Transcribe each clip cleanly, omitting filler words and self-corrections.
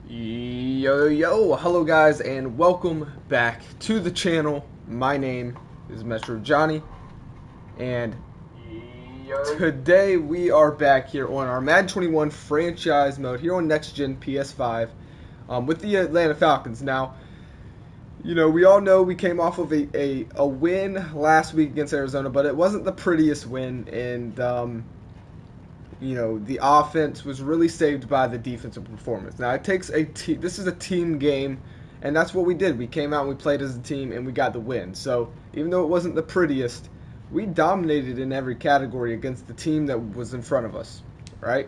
Yo, hello guys, and welcome back to the channel. My name is MetroJohnny, and today we are back here on our Madden 21 franchise mode here on Next Gen PS5 with the Atlanta Falcons. Now, we all know we came off of a win last week against Arizona, but it wasn't the prettiest win, and the offense was really saved by the defensive performance. Now, it takes this is a team game, and that's what we did. We came out and we played as a team, and we got the win. So, even though it wasn't the prettiest, we dominated in every category against the team that was in front of us, right?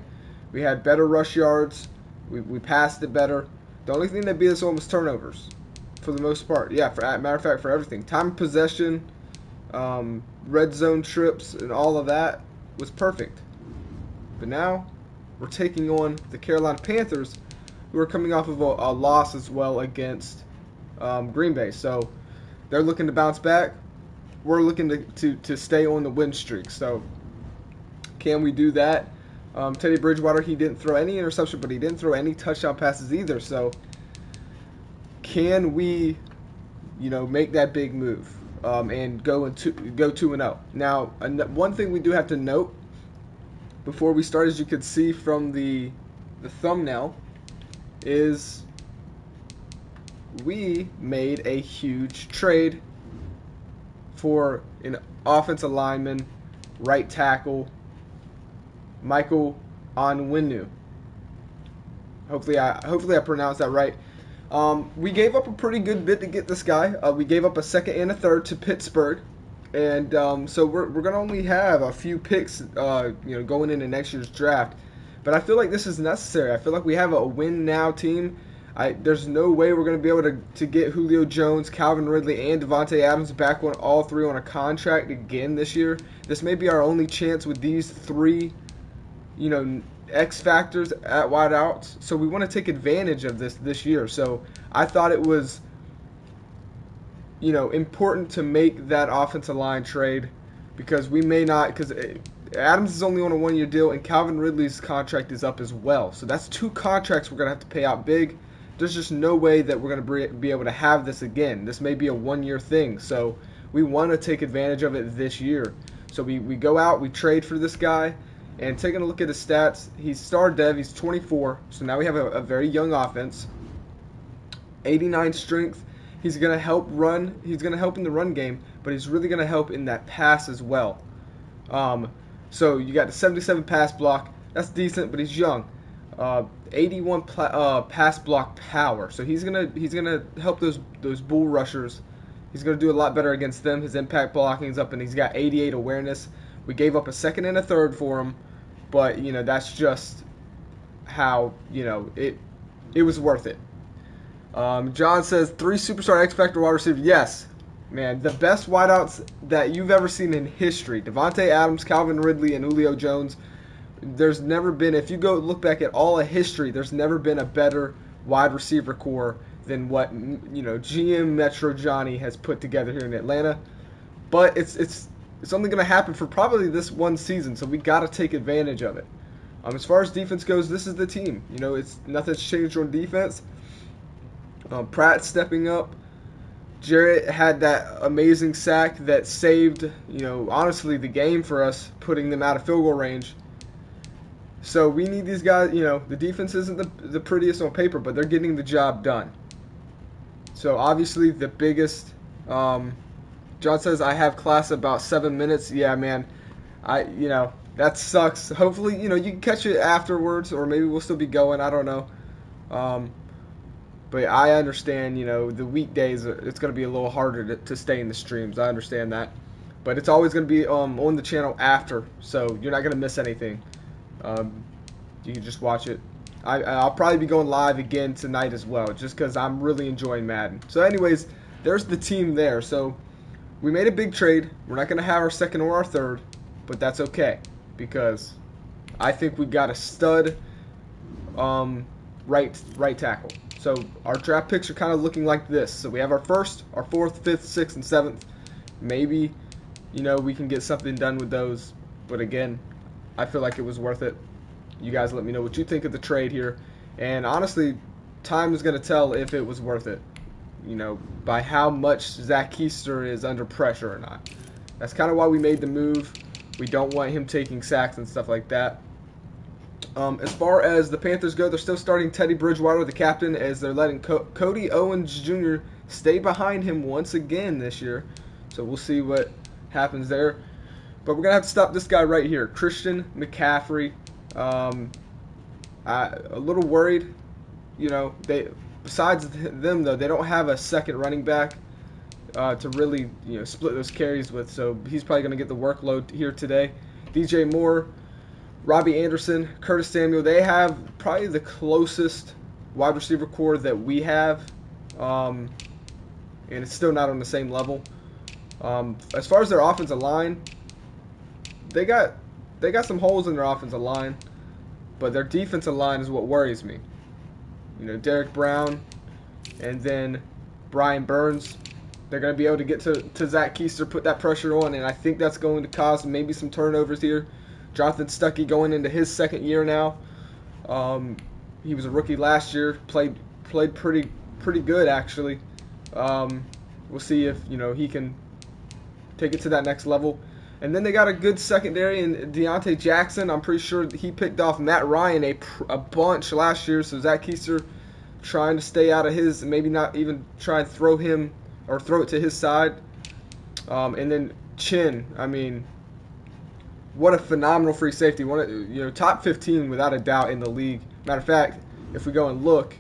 We had better rush yards. We passed it better. The only thing that beat us on was turnovers, for the most part. Yeah, matter of fact, for everything. Time of possession, red zone trips, and all of that was perfect. But now we're taking on the Carolina Panthers, who are coming off of a loss as well against Green Bay. So they're looking to bounce back. We're looking to stay on the win streak. So can we do that? Teddy Bridgewater, he didn't throw any interception, but he didn't throw any touchdown passes either. So can we, make that big move and go 2-0? Now, one thing we do have to note before we start, as you can see from the thumbnail, is we made a huge trade for an offensive lineman, right tackle, Michael Onwenu. Hopefully I pronounced that right. We gave up a pretty good bit to get this guy. We gave up a second and a third to Pittsburgh. And so we're going to only have a few picks, going into next year's draft. But I feel like this is necessary. I feel like we have a win-now team. There's no way we're going to be able to get Julio Jones, Calvin Ridley, and Davante Adams back on all three on a contract again this year. This may be our only chance with these three, X factors at wideouts. So we want to take advantage of this year. So I thought it was important to make that offensive line trade, because we may not, because Adams is only on a one-year deal and Calvin Ridley's contract is up as well. So that's two contracts we're going to have to pay out big. There's just no way that we're going to be able to have this again. This may be a one-year thing. So we want to take advantage of it this year. So we go out, we trade for this guy, and taking a look at his stats, he's star dev, he's 24. So now we have a very young offense. 89 strength. He's going to help run. He's going to help in the run game, but he's really going to help in that pass as well. So you got the 77 pass block. That's decent, but he's young. 81 pass block power. So he's gonna help those bull rushers. He's going to do a lot better against them. His impact blocking's up, and he's got 88 awareness. We gave up a second and a third for him, but that's just how it was worth it. John says 3 superstar X Factor wide receivers. Yes, man, the best wideouts that you've ever seen in history. Davante Adams, Calvin Ridley, and Julio Jones. There's never been, if you go look back at all of history, there's never been a better wide receiver core than what GM MetroJohnny has put together here in Atlanta. But it's only going to happen for probably this one season, so we got to take advantage of it. As far as defense goes, this is the team. It's nothing's changed on defense. Pratt stepping up. Jarrett had that amazing sack that saved, honestly, the game for us, putting them out of field goal range. So we need these guys. The defense isn't the prettiest on paper, but they're getting the job done. So obviously the biggest. John says I have class about 7 minutes. Yeah, man. That sucks. Hopefully, you can catch it afterwards, or maybe we'll still be going. I don't know. But I understand, the weekdays, it's going to be a little harder to stay in the streams. I understand that. But it's always going to be on the channel after, so you're not going to miss anything. You can just watch it. I'll probably be going live again tonight as well, just because I'm really enjoying Madden. So anyways, there's the team there. So we made a big trade. We're not going to have our second or our third, but that's okay, because I think we got a stud right tackle. So our draft picks are kind of looking like this. So we have our first, our fourth, fifth, sixth, and seventh. Maybe, we can get something done with those. But again, I feel like it was worth it. You guys let me know what you think of the trade here. And honestly, time is going to tell if it was worth it. You know, by how much Zach Keister is under pressure or not. That's kind of why we made the move. We don't want him taking sacks and stuff like that. As far as the Panthers go, they're still starting Teddy Bridgewater, the captain, as they're letting Cody Owens Jr. stay behind him once again this year. So we'll see what happens there. But we're going to have to stop this guy right here, Christian McCaffrey. A little worried. You know, besides them, though, they don't have a second running back to really, you know, split those carries with. So he's probably going to get the workload here today. DJ Moore, Robbie Anderson, Curtis Samuel, they have probably the closest wide receiver core that we have. And it's still not on the same level. As far as their offensive line, they got some holes in their offensive line, but their defensive line is what worries me. You know, Derek Brown and then Brian Burns, they're going to be able to get to Zach Keister, put that pressure on, and I think that's going to cause maybe some turnovers here. Jonathan Stuckey going into his second year now. He was a rookie last year, played pretty good actually. We'll see if, you know, he can take it to that next level. And then they got a good secondary in Deontay Jackson. I'm pretty sure he picked off Matt Ryan a bunch last year. So Zach Keister trying to stay out of his, maybe not even try and throw him or throw it to his side. And then Chin, I mean, what a phenomenal free safety. Top 15 without a doubt in the league. Matter of fact, if we go and look,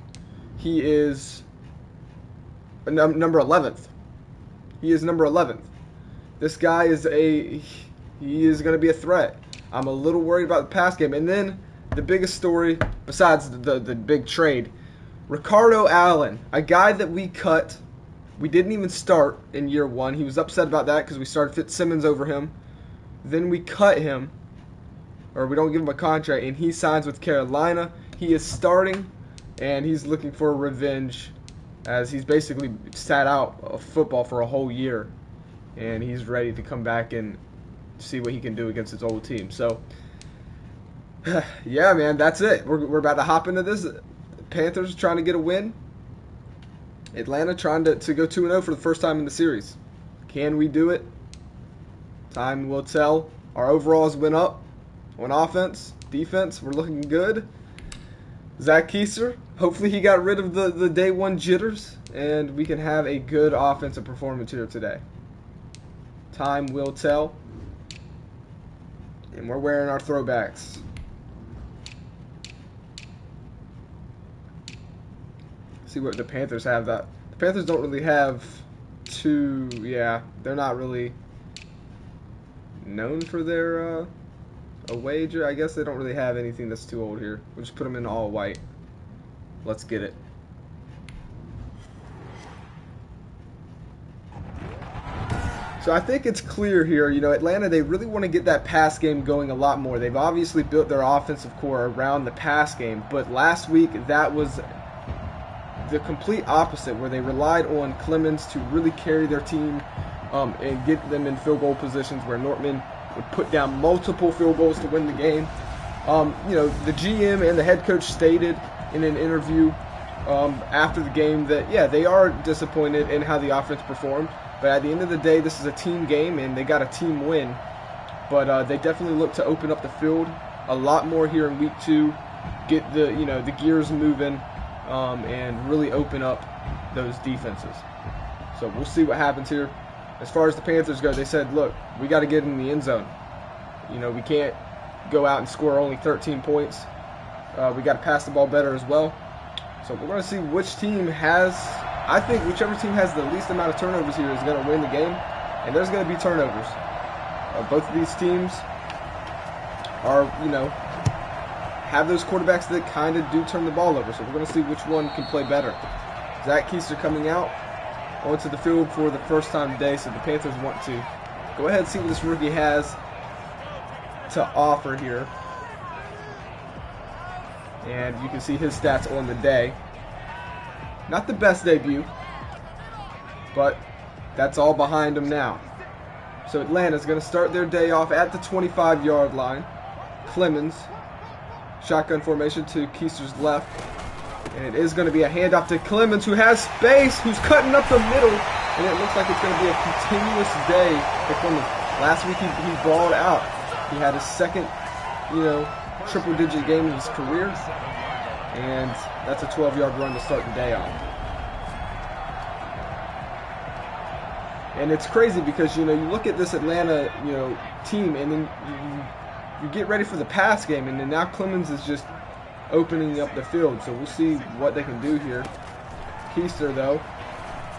he is number 11th. He is number 11th. This guy is going to be a threat. I'm a little worried about the pass game. And then the biggest story, besides the big trade, Ricardo Allen, a guy that we cut. We didn't even start in year one. He was upset about that because we started Fitzsimmons over him. Then we cut him, or we don't give him a contract, and he signs with Carolina. He is starting, and he's looking for revenge, as he's basically sat out of football for a whole year. And he's ready to come back and see what he can do against his old team. So, yeah, man, that's it. We're about to hop into this. Panthers trying to get a win. Atlanta trying to go 2-0 for the first time in the series. Can we do it? Time will tell. Our overalls went up on offense. Defense, we're looking good. Zach Keister, hopefully he got rid of the day one jitters, and we can have a good offensive performance here today. Time will tell. And we're wearing our throwbacks. See what the Panthers have. The Panthers don't really have they're not really known for their away jersey. I guess they don't really have anything that's too old here. We'll just put them in all white. Let's get it. So I think it's clear here, you know, Atlanta, they really want to get that pass game going a lot more. They've obviously built their offensive core around the pass game, but last week that was the complete opposite, where they relied on Clemens to really carry their team and get them in field goal positions, where Nortman would put down multiple field goals to win the game. You know, the GM and the head coach stated in an interview after the game that, yeah, they are disappointed in how the offense performed. But at the end of the day, this is a team game, and they got a team win. But they definitely look to open up the field a lot more here in week 2, get the gears moving, and really open up those defenses. So we'll see what happens here. As far as the Panthers go, they said, look, we got to get in the end zone. You know, we can't go out and score only 13 points. We got to pass the ball better as well. So we're going to see which team has. I think whichever team has the least amount of turnovers here is going to win the game, and there's going to be turnovers. Both of these teams are, have those quarterbacks that kind of do turn the ball over, so we're going to see which one can play better. Zach Keister coming out onto the field for the first time today, so the Panthers want to go ahead and see what this rookie has to offer here. And you can see his stats on the day. Not the best debut, but that's all behind him now. So Atlanta's going to start their day off at the 25-yard line. Clemens, shotgun formation to Keister's left. And it is going to be a handoff to Clemens, who has space, who's cutting up the middle. And it looks like it's going to be a continuous day for Clemens. Last week he balled out. He had his second, triple-digit game in his career. And that's a 12-yard run to start the day on. And it's crazy because, you look at this Atlanta, team, and then you get ready for the pass game, and then now Clemens is just opening up the field. So we'll see what they can do here. Keister, though,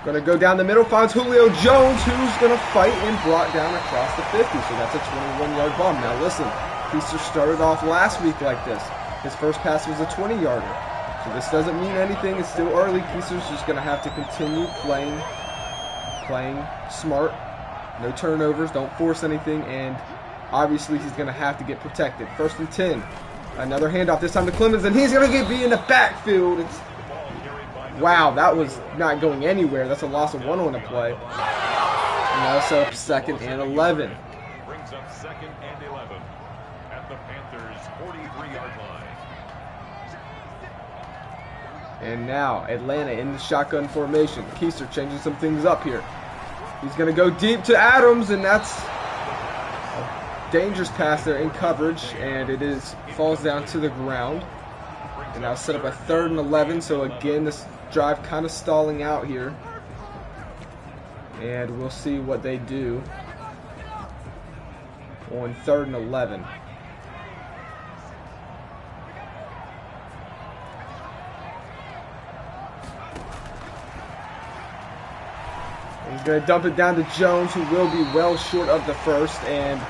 going to go down the middle, finds Julio Jones, who's going to fight and brought down across the 50. So that's a 21-yard bomb. Now listen, Keister started off last week like this. His first pass was a 20-yarder. So this doesn't mean anything. It's still early. Keister's just going to have to continue playing smart. No turnovers. Don't force anything. And obviously he's going to have to get protected. 1st and 10. Another handoff, this time to Clemens, and he's going to be in the backfield. Wow, that was not going anywhere. That's a loss of 1 on the play. And that'll set up 2nd and 11. Brings up 2nd and 11 at the Panthers' 43-yard line. And now Atlanta in the shotgun formation. Keister changing some things up here. He's going to go deep to Adams, and that's a dangerous pass there in coverage, and it falls down to the ground. And now set up a 3rd and 11. So again, this drive kind of stalling out here. And we'll see what they do on 3rd and 11. He's going to dump it down to Jones, who will be well short of the first, and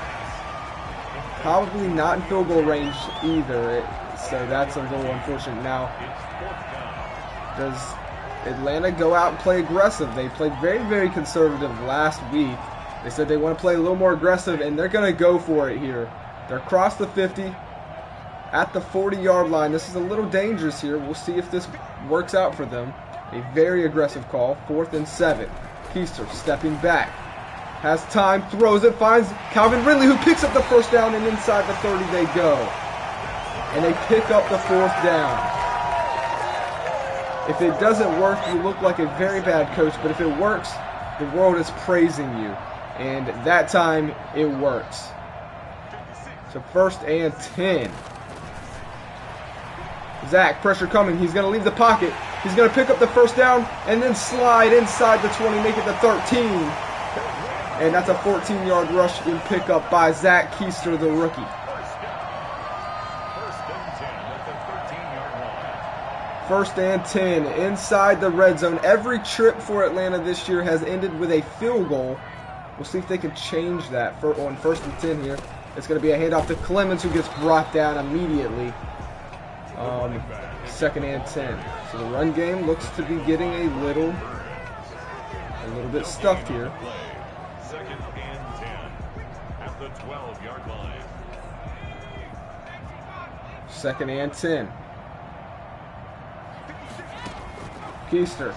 probably not in field goal range either. So that's a little unfortunate. Now, does Atlanta go out and play aggressive? They played very, very conservative last week. They said they want to play a little more aggressive, and they're going to go for it here. They're across the 50 at the 40-yard line. This is a little dangerous here. We'll see if this works out for them. A very aggressive call. 4th and 7. Keister stepping back. Has time, throws it, finds Calvin Ridley, who picks up the 1st down, and inside the 30 they go. And they pick up the 4th down. If it doesn't work, you look like a very bad coach, but if it works, the world is praising you. And that time, it works. So 1st and 10. Zach, pressure coming. He's going to leave the pocket. He's going to pick up the 1st down and then slide inside the 20, make it the 13. And that's a 14-yard rush and pickup by Zach Keister, the rookie. 1st and 10 inside the red zone. Every trip for Atlanta this year has ended with a field goal. We'll see if they can change that on 1st and 10 here. It's going to be a handoff to Clemens, who gets brought down immediately. 2nd and 10. So the run game looks to be getting a little bit stuffed here. 2nd and 10 at the 12-yard line. 2nd and 10. Keister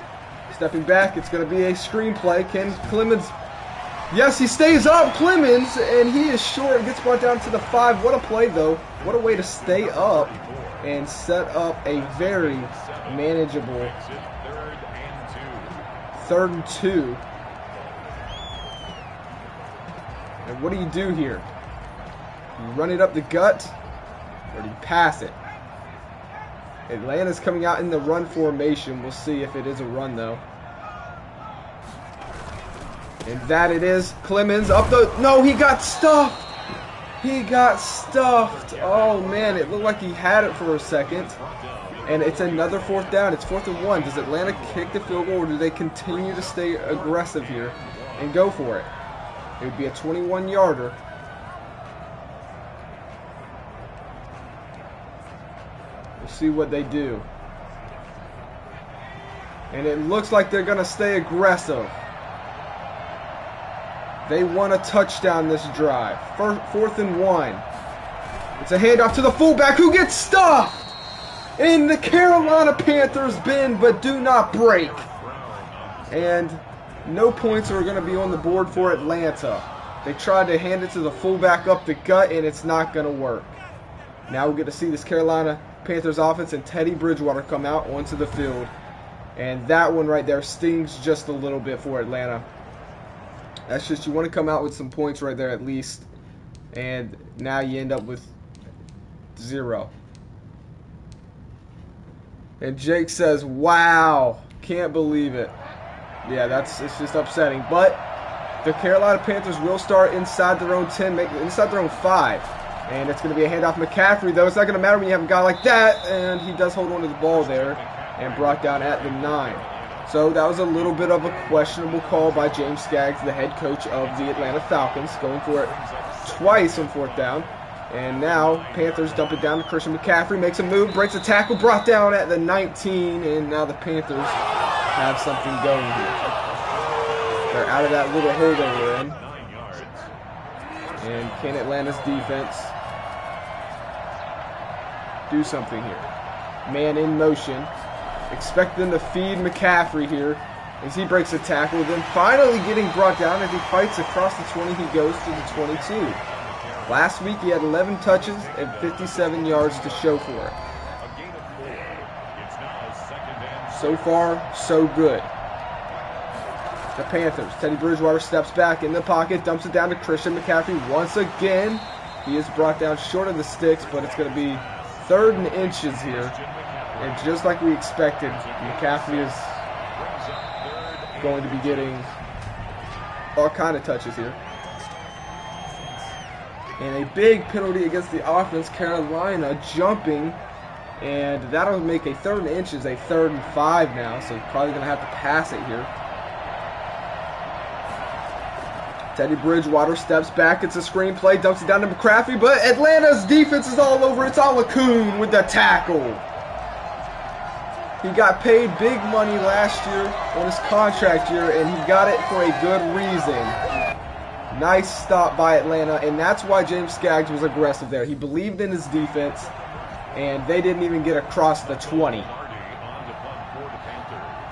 stepping back. It's going to be a screenplay. Can Clemens? Yes, he stays up. Clemens, and he is short. Gets brought down to the 5. What a play, though. What a way to stay up and set up a very manageable 3rd and 2. And what do you do here? You run it up the gut, or do you pass it? Atlanta's coming out in the run formation. We'll see if it is a run, though. And that it is. Clemens up the... No, he got stuffed. He got stuffed. Oh, man. It looked like he had it for a second. And it's another 4th down. It's 4th and 1. Does Atlanta kick the field goal, or do they continue to stay aggressive here and go for it? It would be a 21-yarder. We'll see what they do. And it looks like they're going to stay aggressive. They want a touchdown this drive. 4th and 1. It's a handoff to the fullback, who gets stuffed. And the Carolina Panthers bend but do not break. And no points are going to be on the board for Atlanta. They tried to hand it to the fullback up the gut, and it's not going to work. Now we get to see this Carolina Panthers offense and Teddy Bridgewater come out onto the field. And that one right there stings just a little bit for Atlanta. That's just, you want to come out with some points right there at least. And now you end up with 0. And Jake says, wow, can't believe it. Yeah, it's just upsetting. But the Carolina Panthers will start inside their own 10, inside their own 5. And it's going to be a handoff. McCaffrey, though, it's not going to matter when you have a guy like that. And he does hold on to the ball there and brought down at the 9. So that was a little bit of a questionable call by James Skaggs, the head coach of the Atlanta Falcons, going for it twice on 4th down. And now Panthers dump it down to Christian McCaffrey, makes a move, breaks a tackle, brought down at the 19, and now the Panthers have something going here. They're out of that little hole they were in. And can Atlanta's defense do something here? Man in motion. Expect them to feed McCaffrey here as he breaks a tackle, then finally getting brought down as he fights across the 20. He goes to the 22. Last week he had 11 touches and 57 yards to show for it. So far, so good. The Panthers. Teddy Bridgewater steps back in the pocket, dumps it down to Christian McCaffrey once again. He is brought down short of the sticks, but it's going to be 3rd and inches here. And just like we expected, McCaffrey is going to be getting all kind of touches here. And a big penalty against the offense, Carolina jumping, and that'll make a 3rd and inches a 3rd and 5 now, so probably going to have to pass it here. Teddy Bridgewater steps back, it's a screen play, dumps it down to McCaffrey, but Atlanta's defense is all over. It's Alakun with the tackle. He got paid big money last year on his contract year, and he got it for a good reason. Nice stop by Atlanta, and that's why James Skaggs was aggressive there. He believed in his defense, and they didn't even get across the 20.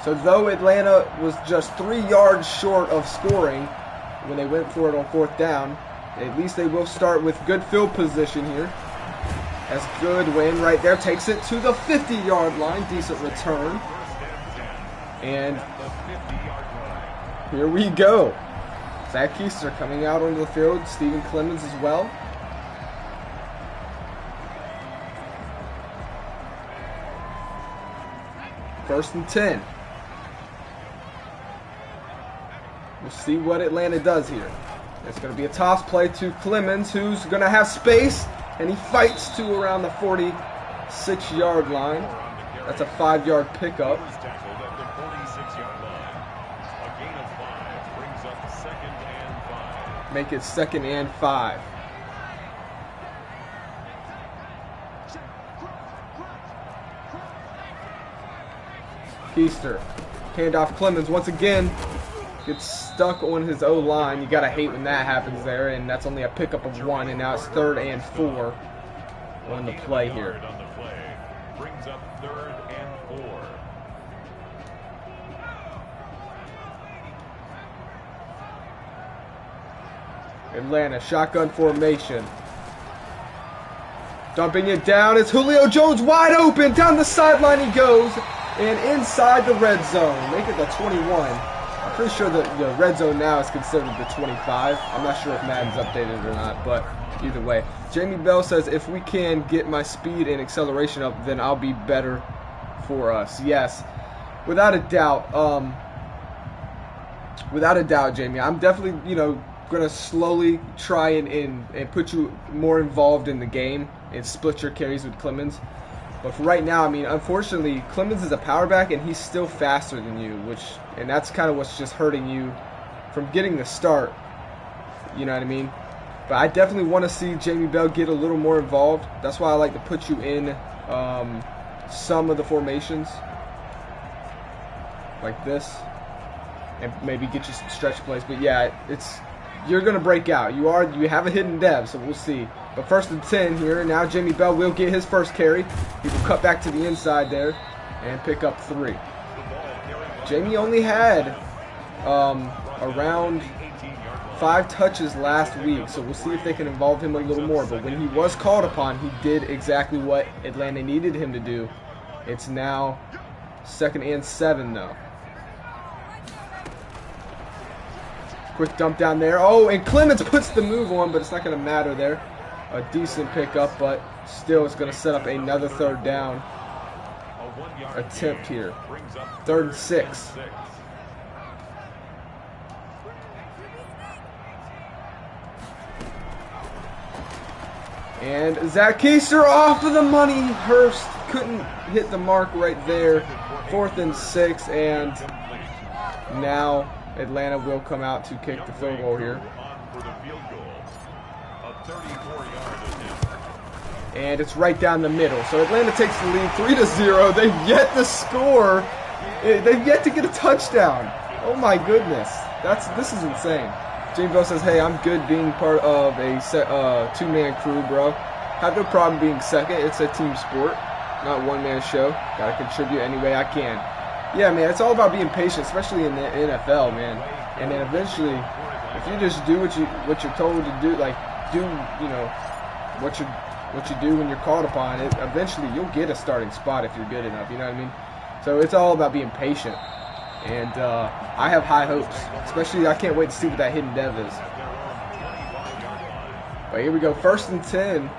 So though Atlanta was just 3 yards short of scoring when they went for it on 4th down, at least they will start with good field position here. As Goodwin right there takes it to the 50-yard line. Decent return. And here we go. Zach Keister coming out onto the field. Stephen Clemens as well. First and 10. We'll see what Atlanta does here. It's going to be a toss play to Clemens, who's going to have space. And he fights to around the 46-yard line. That's a 5-yard pickup. Make it 2nd and 5. Keister. Handoff Clemens once again. Gets stuck on his O-line. You gotta hate when that happens there, and that's only a pickup of 1, and now it's 3rd and 4 on the play here. Brings up 3rd and 4. Atlanta, shotgun formation. Dumping it down, it's Julio Jones wide open, down the sideline he goes, and inside the red zone. Make it the 21. I'm pretty sure that the red zone now is considered the 25. I'm not sure if Madden's updated or not, but either way. Jamie Bell says, if we can get my speed and acceleration up, then I'll be better for us. Yes, without a doubt. Without a doubt, Jamie. I'm definitely, going to slowly try and put you more involved in the game and split your carries with Clemens. But for right now, I mean, unfortunately, Clemens is a power back, and he's still faster than you, and that's kind of what's just hurting you from getting the start. You know what I mean? But I definitely want to see Jamie Bell get a little more involved. That's why I like to put you in some of the formations, like this, and maybe get you some stretch plays. But yeah, you're gonna break out. You have a hidden dev, so we'll see. But 1st and 10 here. Now Jamie Bell will get his first carry. He will cut back to the inside there and pick up 3. Jamie only had around 5 touches last week, so we'll see if they can involve him a little more. But when he was called upon, he did exactly what Atlanta needed him to do. It's now 2nd and 7, though. Quick dump down there. Oh, and Clemens puts the move on, but it's not going to matter there. A decent pickup, but still it's going to set up another 3rd down attempt here. 3rd and 6. And Zach Keister off of the money. Hurst couldn't hit the mark right there. 4th and 6, and now Atlanta will come out to kick the field goal here. And it's right down the middle. So Atlanta takes the lead 3-0. They've yet to score. They've yet to get a touchdown. Oh my goodness. This is insane. Jamie Bell says, hey, I'm good being part of a 2-man crew, bro. Have no problem being second. It's a team sport, not one-man show. Gotta contribute any way I can. Yeah, man, it's all about being patient, especially in the NFL, man. And then eventually, if you just do what you're told to do, like do what you do when you're called upon, eventually you'll get a starting spot if you're good enough. You know what I mean? So it's all about being patient. And I have high hopes. Especially, I can't wait to see what that hidden dev is. But here we go. 1st and 10.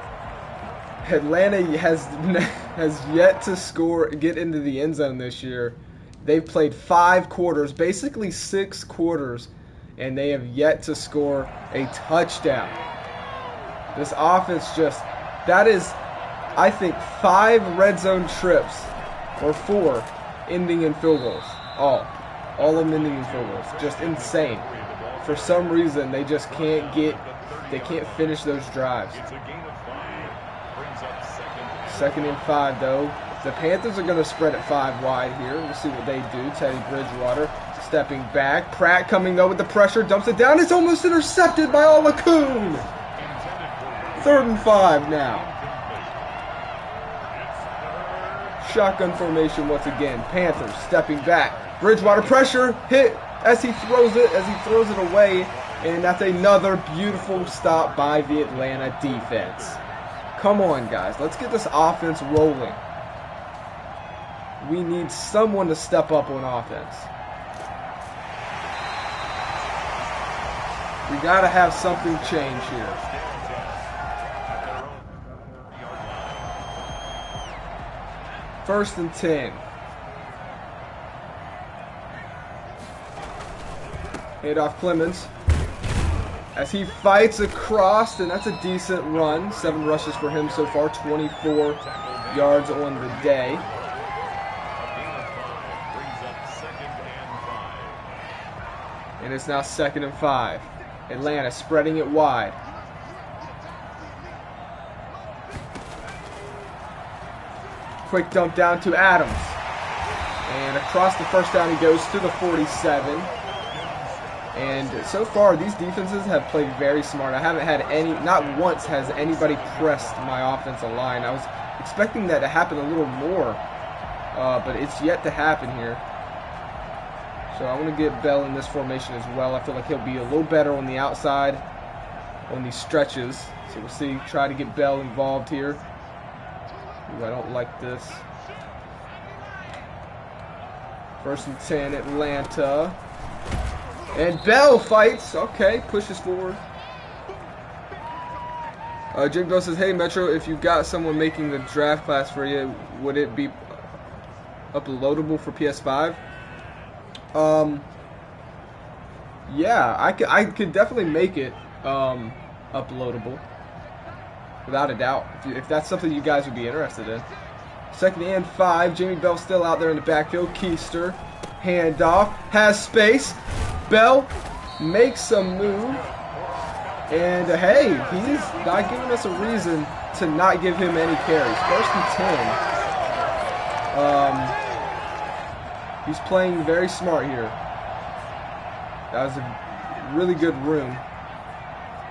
Atlanta has yet to score, get into the end zone this year. They've played 5 quarters, basically 6 quarters, and they have yet to score a touchdown. This offense that is, I think, 5 red zone trips, or 4, ending in field goals. All of them ending in field goals. Just insane. For some reason, they just can't finish those drives. 2nd and 5, though. The Panthers are going to spread it 5 wide here. We'll see what they do. Teddy Bridgewater stepping back. Pratt coming, though, with the pressure. Dumps it down. It's almost intercepted by Olacoon. 3rd and 5 now. Shotgun formation once again. Panthers stepping back. Bridgewater pressure. Hit as he throws it away. And that's another beautiful stop by the Atlanta defense. Come on, guys. Let's get this offense rolling. We need someone to step up on offense. We got to have something change here. First and 10. Handoff Clemens as he fights across, and that's a decent run. 7 rushes for him so far, 24 yards on the day. And it's now 2nd and 5. Atlanta spreading it wide. Quick dump down to Adams. And across the first down he goes to the 47. And so far, these defenses have played very smart. I haven't had not once has anybody pressed my offensive line. I was expecting that to happen a little more, but it's yet to happen here. So I want to get Bell in this formation as well. I feel like he'll be a little better on the outside on these stretches. So we'll see. Try to get Bell involved here. Ooh, I don't like this. 1st and 10, Atlanta. And Bell fights. Okay, pushes forward. Jim Bell says, hey, Metro, if you got someone making the draft class for you, would it be uploadable for PS5? Yeah, I could definitely make it uploadable. Without a doubt. If that's something you guys would be interested in. 2nd and 5. Jamie Bell still out there in the backfield. Keister. Handoff. Has space. Bell makes a move, and hey, he's not giving us a reason to not give him any carries. 1st and 10. He's playing very smart here. That was a really good room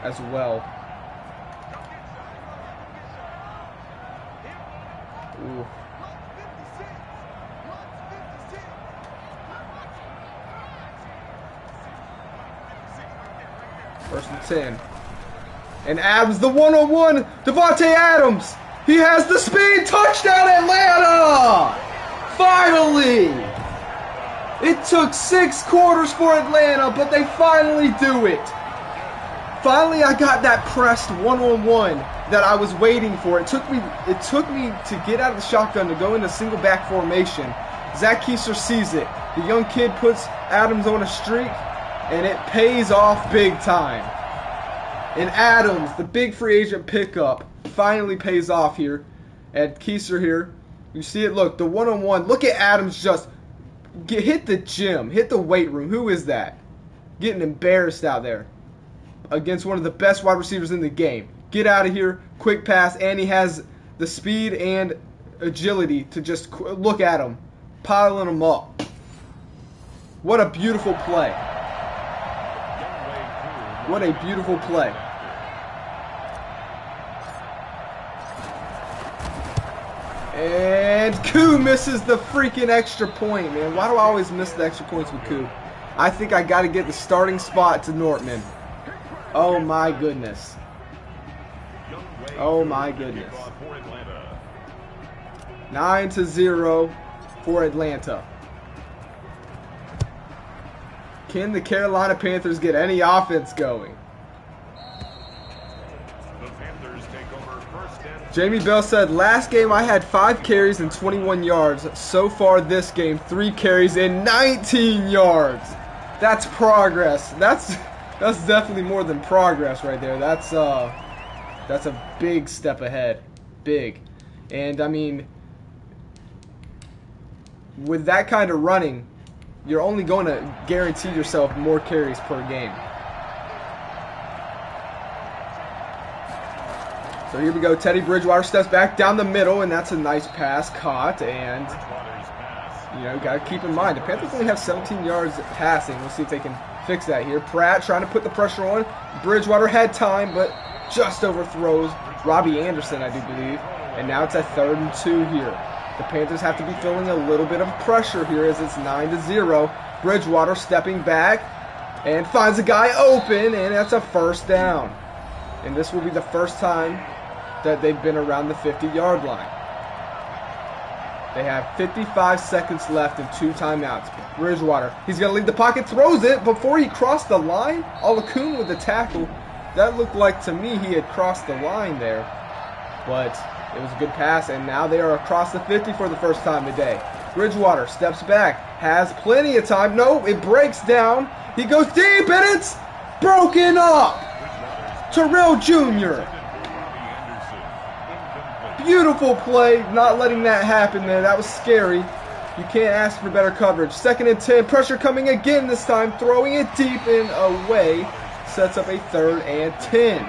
as well. Ooh. First and 10. And Adams, the one-on-one. Devontae Adams. He has the speed. Touchdown, Atlanta! Finally! It took 6 quarters for Atlanta, but they finally do it. Finally, I got that pressed one-on-one that I was waiting for. It took me to get out of the shotgun to go into single back formation. Zach Keiser sees it. The young kid puts Adams on a streak, and it pays off big time. And Adams, the big free agent pickup, finally pays off here. And Keiser here, you see it. Look, the one-on-one. Look at Adams just hit the gym, hit the weight room. Who is that? Getting embarrassed out there against one of the best wide receivers in the game. Get out of here, quick pass, and he has the speed and agility to just look at him, piling him up. What a beautiful play. What a beautiful play. And Koo misses the freaking extra point, man. Why do I always miss the extra points with Koo? I think I got to get the starting spot to Nortman. Oh my goodness. Oh my goodness. 9-0 for Atlanta. Can the Carolina Panthers get any offense going? Jamie Bell said, last game I had 5 carries and 21 yards. So far this game, 3 carries and 19 yards. That's progress. That's definitely more than progress right there. That's a big step ahead. Big. And I mean, with that kind of running, you're only going to guarantee yourself more carries per game. So here we go. Teddy Bridgewater steps back down the middle, and that's a nice pass caught. And, you know, got to keep in mind, the Panthers only have 17 yards passing. We'll see if they can fix that here. Pratt trying to put the pressure on. Bridgewater had time, but just overthrows Robbie Anderson, I do believe. And now it's a 3rd and 2 here. The Panthers have to be feeling a little bit of pressure here as it's 9-0. Bridgewater stepping back and finds a guy open, and that's a 1st down. And this will be the first time that they've been around the 50-yard line. They have 55 seconds left and 2 timeouts. Bridgewater, he's going to leave the pocket, throws it. Before he crossed the line, Olakun with the tackle. That looked like to me he had crossed the line there. But it was a good pass, and now they are across the 50 for the first time today. Bridgewater steps back, has plenty of time. No, it breaks down. He goes deep, and it's broken up. Terrell Jr. Beautiful play, not letting that happen there. That was scary. You can't ask for better coverage. 2nd and 10, pressure coming again this time, throwing it deep and away. Sets up a 3rd and 10.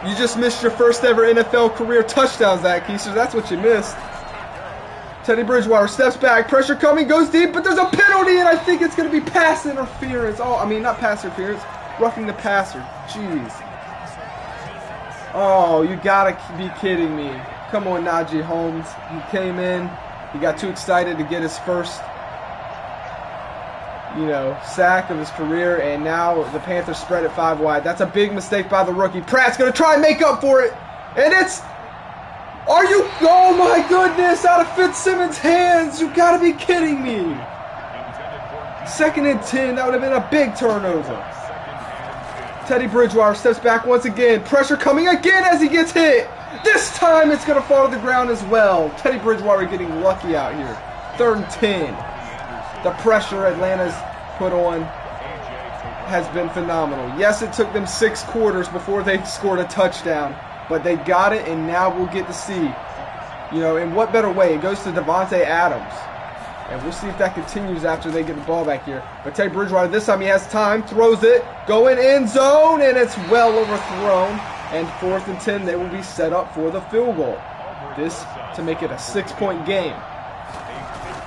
You just missed your first ever NFL career touchdown, Zach Keiser. That's what you missed. Teddy Bridgewater steps back, pressure coming, goes deep, but there's a penalty, and I think it's going to be pass interference. Oh, I mean, not pass interference, roughing the passer. Jeez. Oh, you gotta be kidding me. Come on, Najee Holmes. He came in, he got too excited to get his first, sack of his career, and now the Panthers spread it 5 wide. That's a big mistake by the rookie. Pratt's going to try and make up for it, and oh my goodness, out of Fitzsimmons' hands. You got to be kidding me. 2nd and 10, that would have been a big turnover. Teddy Bridgewater steps back once again. Pressure coming again as he gets hit. This time it's going to fall to the ground as well. Teddy Bridgewater getting lucky out here. 3rd and 10. The pressure Atlanta's put on has been phenomenal. Yes, it took them 6 quarters before they scored a touchdown, but they got it, and now we'll get to see, in what better way. It goes to Devontae Adams, and we'll see if that continues after they get the ball back here. But Teddy Bridgewater, this time he has time, throws it, going end zone, and it's well overthrown. And 4th and 10, they will be set up for the field goal. This to make it a 6-point game.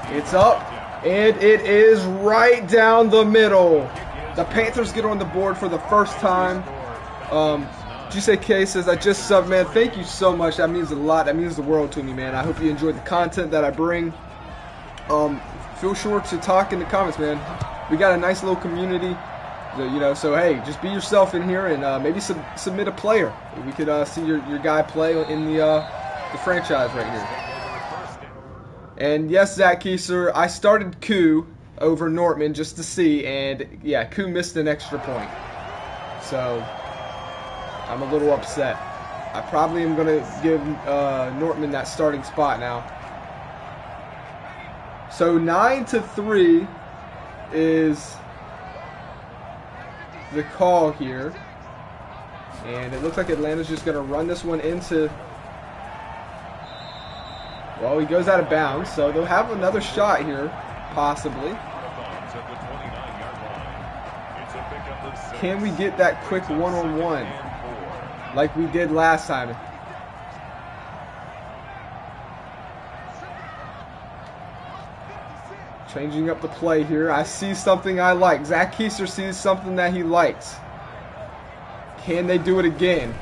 It's up. And it is right down the middle. The Panthers get on the board for the first time. GCK says, I just subbed, man. Thank you so much. That means a lot. That means the world to me, man. I hope you enjoyed the content that I bring. Feel sure to talk in the comments, man. We got a nice little community. So hey, just be yourself in here and maybe submit a player. We could see your guy play in the franchise right here. And yes, Zach Keiser, I started Koo over Nortman just to see, and yeah, Koo missed an extra point. So I'm a little upset. I probably am going to give Nortman that starting spot now. So 9-3 is the call here. And it looks like Atlanta's just going to run this one into... Well, he goes out of bounds, so they'll have another shot here, possibly. Can we get that quick one-on-one like we did last time? Changing up the play here. I see something I like. Zach Keiser sees something that he likes. Can they do it again?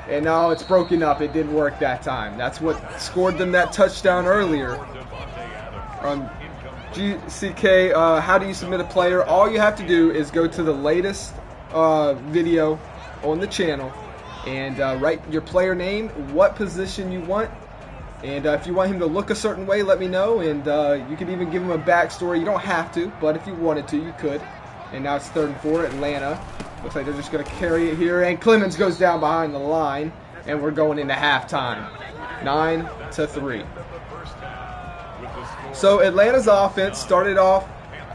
And no, it's broken up. It didn't work that time. That's what scored them that touchdown earlier. GCK, how do you submit a player? All you have to do is go to the latest video on the channel and write your player name, what position you want, and if you want him to look a certain way, let me know, and you can even give him a backstory. You don't have to, but if you wanted to, you could. And now it's 3rd and 4, Atlanta. Looks like they're just going to carry it here, and Clemens goes down behind the line, and we're going into halftime. 9-3. So Atlanta's offense started off,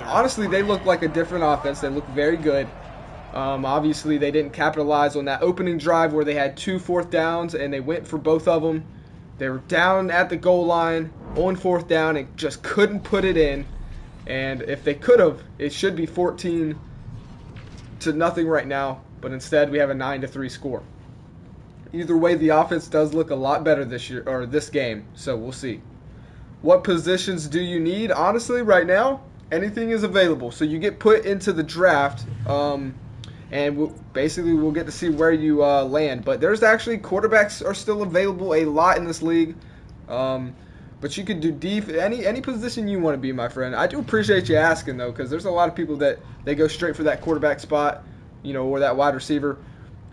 honestly, they look like a different offense. They look very good. Obviously, they didn't capitalize on that opening drive where they had 2 4th downs, and they went for both of them. They were down at the goal line on 4th down and just couldn't put it in. And if they could have, it should be 14-0 right now. But instead, we have a 9-3 score. Either way, the offense does look a lot better this year or this game. So we'll see. What positions do you need? Honestly, right now, anything is available. So you get put into the draft, and we'll get to see where you land. But there's actually quarterbacks are still available a lot in this league. But you could do any position you want to be, my friend. I do appreciate you asking, though, because there's a lot of people that they go straight for that quarterback spot, or that wide receiver.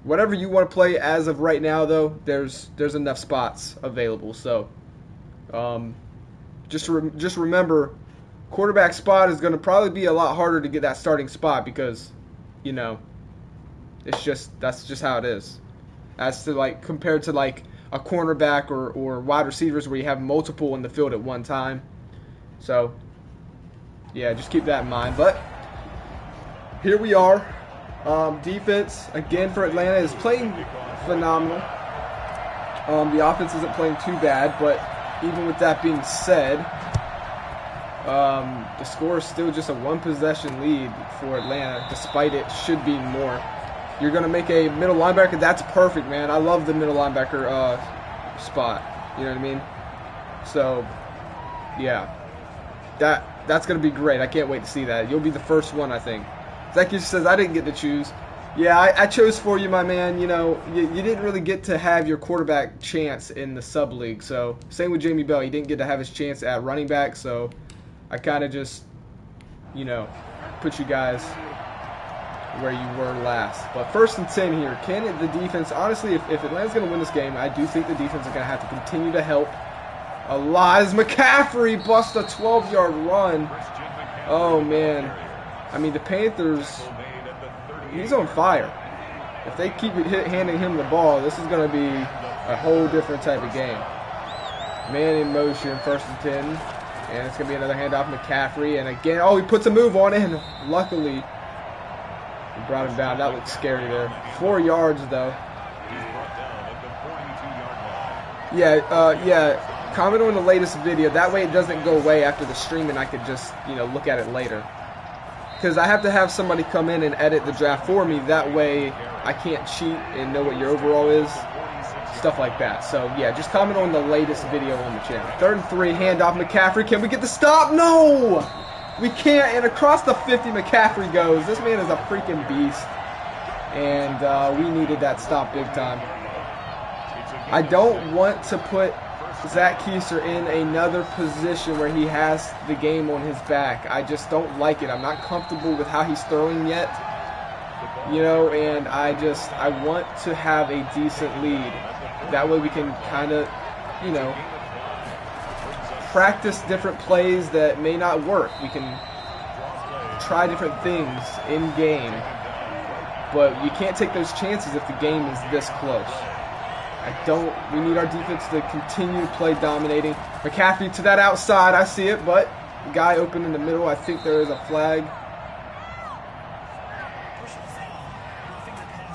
Whatever you want to play as of right now, though, there's enough spots available. So just remember, quarterback spot is going to probably be a lot harder to get that starting spot because, that's just how it is. As to compared to a cornerback or wide receivers where you have multiple in the field at one time. So yeah, just keep that in mind. But here we are. Defense again for Atlanta is playing phenomenal. The offense isn't playing too bad, but even with that being said, the score is still just a 1-possession lead for Atlanta, despite it should be more. You're going to make a middle linebacker. That's perfect, man. I love the middle linebacker spot. You know what I mean? So, yeah. That's going to be great. I can't wait to see that. You'll be the first one, I think. Zach just says, I didn't get to choose. Yeah, I chose for you, my man. You didn't really get to have your quarterback chance in the sub-league. So, same with Jamie Bell. He didn't get to have his chance at running back. So, I kind of just, put you guys where you were last. But 1st and 10 here. Can the defense, honestly, if Atlanta's going to win this game, I do think the defense is going to have to continue to help a lot. As McCaffrey busts a 12-yard run. Oh, man. I mean, the Panthers, he's on fire. If they keep handing him the ball, this is going to be a whole different type of game. Man in motion, 1st and 10. And it's going to be another handoff, McCaffrey. And again, he puts a move on it. And luckily, he brought him down. That looked scary there. 4 yards, though. Yeah. Comment on the latest video. That way it doesn't go away after the stream and I could just, look at it later. Because I have to have somebody come in and edit the draft for me. That way I can't cheat and know what your overall is. Stuff like that. So, yeah, just comment on the latest video on the channel. 3rd and 3, handoff, McCaffrey. Can we get the stop? No! We can't. And across the 50, McCaffrey goes. This man is a freaking beast. And we needed that stop big time. I don't want to put Zach Keiser in another position where he has the game on his back. I just don't like it. I'm not comfortable with how he's throwing yet. You know, and I want to have a decent lead. That way we can kind of, you know, practice different plays that may not work. We can try different things in game, but you can't take those chances if the game is this close. We need our defense to continue to play dominating. McCaffrey to that outside, I see it, but the guy open in the middle. I think there is a flag.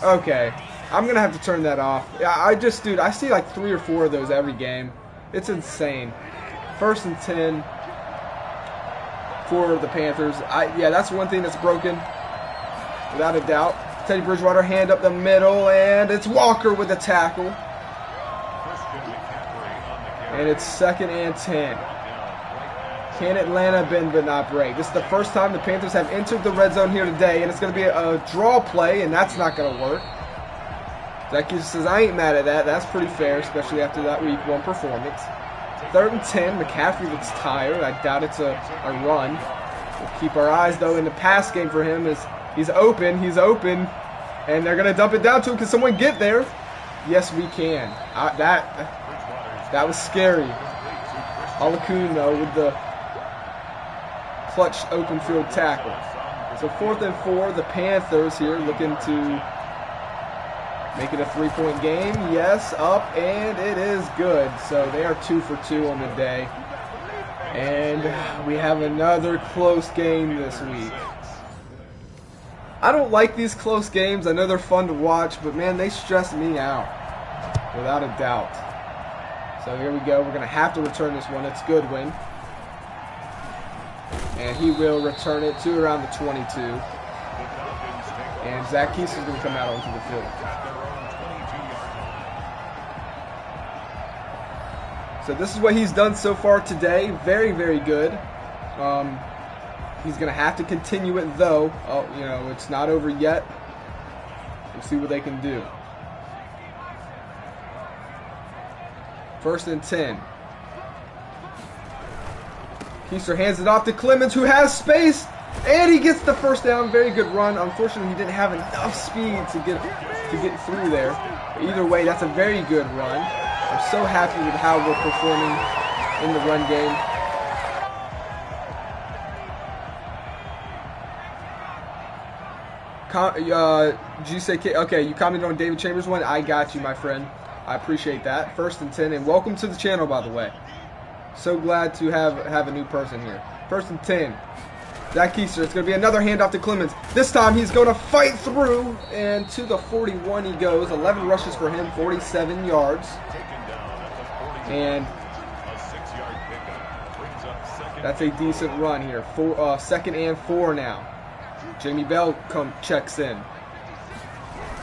Okay, I'm gonna have to turn that off. Yeah, dude, I see like 3 or 4 of those every game. It's insane. 1st and 10 for the Panthers. Yeah, that's one thing that's broken, without a doubt. Teddy Bridgewater, hand up the middle, and it's Walker with the tackle. And it's 2nd and 10. Can Atlanta bend but not break? This is the first time the Panthers have entered the red zone here today, and it's going to be a draw play, and that's not going to work. Zach says, I ain't mad at that. That's pretty fair, especially after that week 1 performance. 3rd and 10. McCaffrey looks tired. I doubt it's a run. We'll keep our eyes, though, in the pass game for him. He's open, and they're going to dump it down to him. Can someone get there? Yes, we can. That was scary. Alakun, though, with the clutch open field tackle. So 4th and 4, the Panthers here looking to make it a 3-point game. Yes, up, and it is good. So they are 2 for 2 on the day. And we have another close game this week. I don't like these close games. I know they're fun to watch, but man, they stress me out, without a doubt. So here we go. We're going to have to return this one. It's Goodwin. And he will return it to around the 22. And Zach Keiser is going to come out onto the field. So this is what he's done so far today. Very, very good. He's going to have to continue it, though. You know, it's not over yet. We'll see what they can do. 1st and 10. Keiser hands it off to Clemens, who has space, and he gets the 1st down. Very good run. Unfortunately, he didn't have enough speed to get through there. But either way, that's a very good run. I'm so happy with how we're performing in the run game. Okay, you commented on David Chambers' one. I got you, my friend. I appreciate that. 1st and 10, and welcome to the channel, by the way. So glad to have a new person here. 1st and 10. Zach Keiser. It's going to be another handoff to Clemens. This time he's going to fight through, and to the 41 he goes. 11 rushes for him, 47 yards. And that's a decent run here. 2nd and 4 now. Jamie Bell checks in.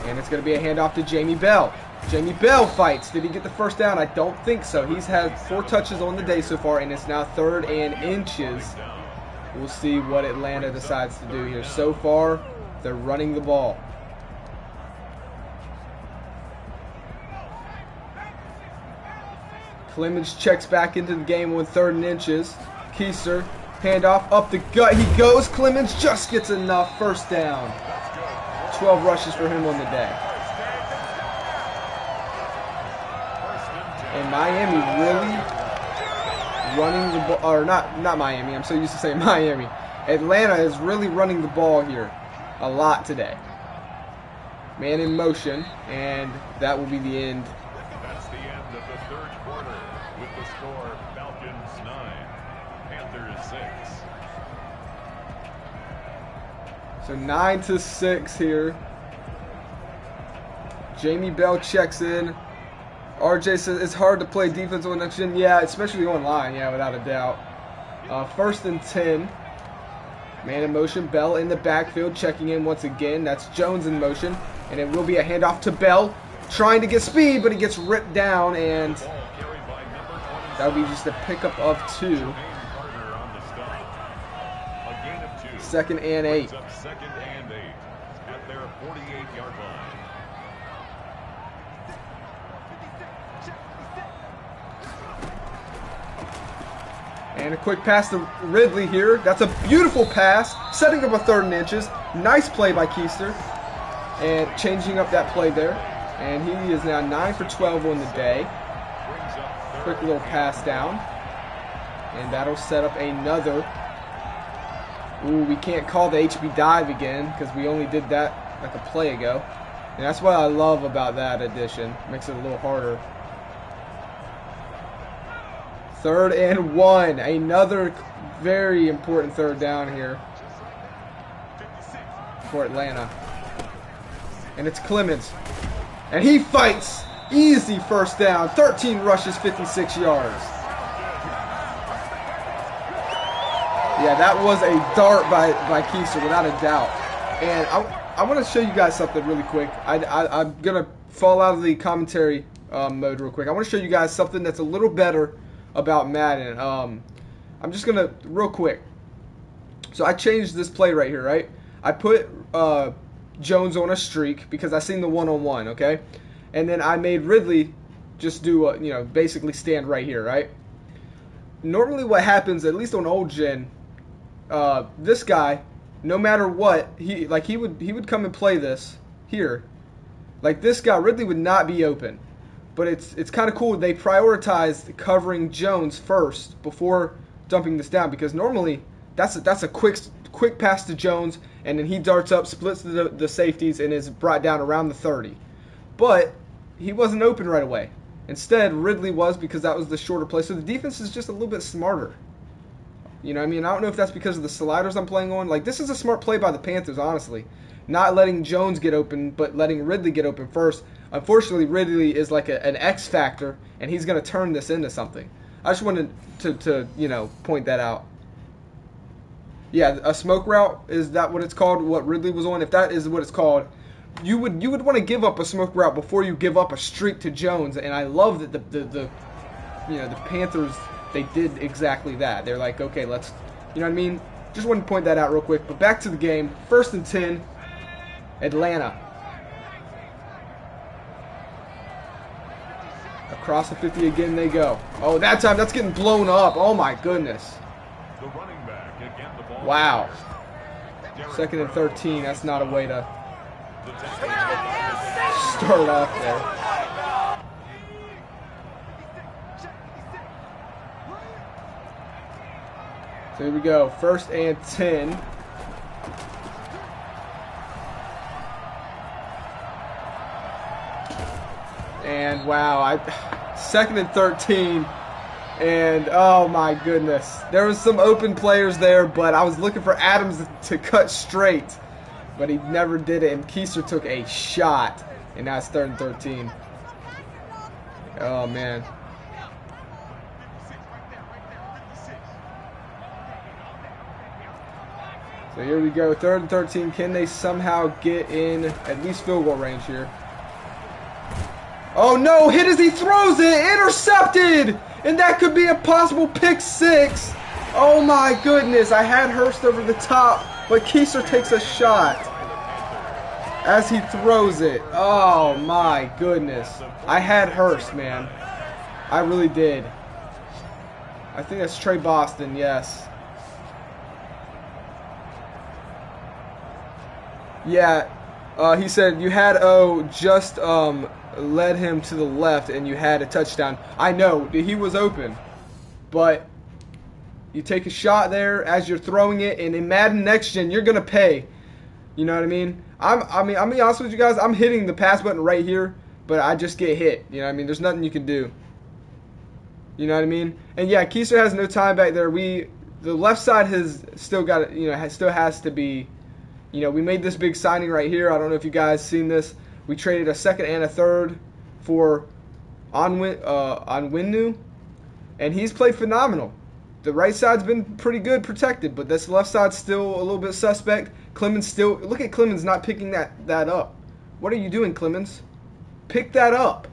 And it's going to be a handoff to Jamie Bell. Jamie Bell fights. Did he get the 1st down? I don't think so. He's had 4 touches on the day so far, and it's now 3rd and inches. We'll see what Atlanta decides to do here. So far, they're running the ball. Clemens checks back into the game on 3rd and inches. Keiser, handoff up the gut. He goes. Clemens just gets enough. 1st down. 12 rushes for him on the day. And Miami really running the ball, or not Miami, I'm so used to saying Miami. Atlanta is really running the ball here a lot today. Man in motion, and that will be the end. That's the end of the 3rd quarter with the score Falcons 9, Panthers 6. So 9-6 here. Jamie Bell checks in. RJ says it's hard to play defense on next gen. Yeah, especially online. Yeah, without a doubt. 1st and 10. Man in motion. Bell in the backfield checking in once again. That's Jones in motion. And it will be a handoff to Bell. Trying to get speed, but he gets ripped down. And that will be just a pickup of 2. 2nd and 8. 2nd and 8 at their 48-yard line. And a quick pass to Ridley here. That's a beautiful pass, setting up a 3rd and inches. Nice play by Keister. And changing up that play there. And he is now 9 for 12 on the day. Quick little pass down. And that'll set up another. Ooh, we can't call the HB dive again because we only did that like a play ago. And that's what I love about that addition. Makes it a little harder. 3rd and 1. Another very important 3rd down here for Atlanta. And it's Clemens. And he fights. Easy 1st down. 13 rushes, 56 yards. Yeah, that was a dart by Keister, without a doubt. And I want to show you guys something really quick. I'm going to fall out of the commentary mode real quick. I want to show you guys something that's a little better about Madden. I'm just going to, real quick. So I changed this play right here, right? I put Jones on a streak because I seen the one-on-one, okay? And then I made Ridley just do, basically stand right here, right? Normally what happens, at least on old gen, this guy, no matter what, he would come and play this here. Like this guy, Ridley would not be open. But it's kind of cool. They prioritized covering Jones first before dumping this down, because normally that's a quick pass to Jones, and then he darts up, splits the safeties, and is brought down around the 30. But he wasn't open right away. Instead, Ridley was, because that was the shorter play. So the defense is just a little bit smarter. You know what I mean? I don't know if that's because of the sliders I'm playing on. Like, this is a smart play by the Panthers, honestly. Not letting Jones get open, but letting Ridley get open first. Unfortunately, Ridley is like an X factor, and he's going to turn this into something. I just wanted to point that out. Yeah, a smoke route, is that what it's called, what Ridley was on? If that is what it's called, you would want to give up a smoke route before you give up a streak to Jones. And I love that the Panthers, they did exactly that. They're like, okay, let's, you know what I mean? Just wanted to point that out real quick. But back to the game. 1st and 10, Atlanta. Across the 50 again they go. Oh, that time that's getting blown up. Oh my goodness. The running back again, the ball. Wow. 2nd and 13. That's not a way to start off there. So here we go. 1st and 10. And wow, 2nd and 13. And oh my goodness. There was some open players there, but I was looking for Adams to cut straight. But he never did it, and Keister took a shot. And now it's 3rd and 13. Oh man. So here we go, 3rd and 13. Can they somehow get in at least field goal range here? Oh no, hit as he throws it, intercepted! And that could be a possible pick 6. Oh my goodness, I had Hurst over the top, but Keister takes a shot as he throws it. Oh my goodness. I had Hurst, man. I really did. I think that's Trey Boston, yes. Yeah, he said you had just led him to the left and you had a touchdown. I know, he was open. But you take a shot there as you're throwing it, and in Madden Next Gen, you're going to pay. You know what I mean? I'm being honest with you guys, I'm hitting the pass button right here, but I just get hit. You know what I mean? There's nothing you can do. You know what I mean? And yeah, Keister has no time back there. The left side has still got, still has to be, we made this big signing right here. I don't know if you guys seen this. We traded a 2nd and a 3rd for Onwenu, and he's played phenomenal. The right side's been pretty good protected, but this left side's still a little bit suspect. Clemens still, look at Clemens not picking that up. What are you doing, Clemens? Pick that up.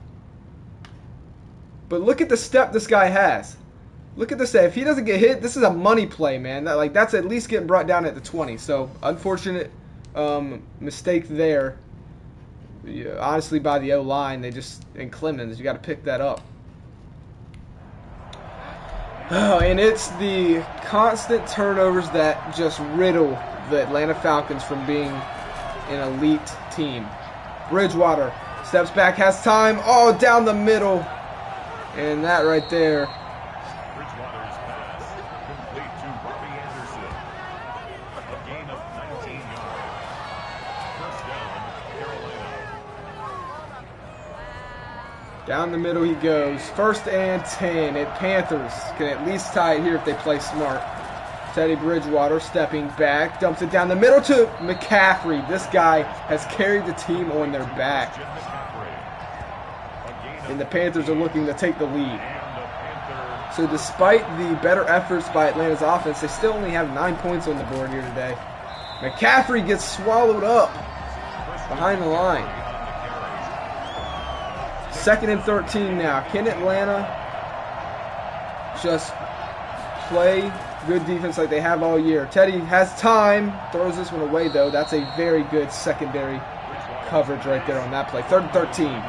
But look at the step this guy has. Look at this. If he doesn't get hit, this is a money play, man. That's at least getting brought down at the 20. So unfortunate mistake there. Yeah, honestly, by the O-line, and Clemens, you got to pick that up. Oh, and it's the constant turnovers that just riddle the Atlanta Falcons from being an elite team. Bridgewater steps back, has time. Oh, down the middle. And that right there. Bridgewater's pass complete to Robbie Anderson. A gain of 19 yards. First down, Carolina. Down the middle he goes. 1st and 10. And Panthers can at least tie it here if they play smart. Teddy Bridgewater stepping back. Dumps it down the middle to McCaffrey. This guy has carried the team on their back. And the Panthers are looking to take the lead. So despite the better efforts by Atlanta's offense, they still only have 9 points on the board here today. McCaffrey gets swallowed up behind the line. 2nd and 13 now. Can Atlanta just play good defense like they have all year? Teddy has time. Throws this one away, though. That's a very good secondary coverage right there on that play. 3rd and 13.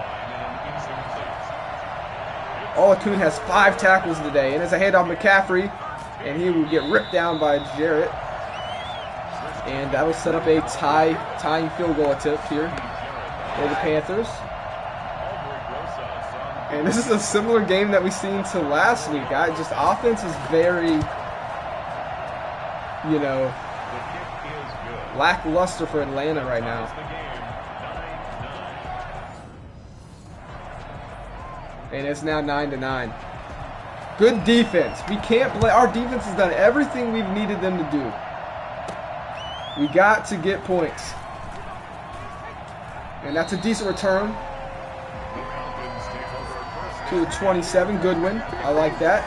Olakun has 5 tackles today. And it's a handoff McCaffrey. And he will get ripped down by Jarrett. And that'll set up a tying field goal attempt here for the Panthers. And this is a similar game that we seen to last week. Just offense is very, you know, lackluster for Atlanta right now. And it's now 9-9. Good defense. We can't play. Our defense has done everything we've needed them to do. We got to get points. And that's a decent return. To the 27, Goodwin. I like that.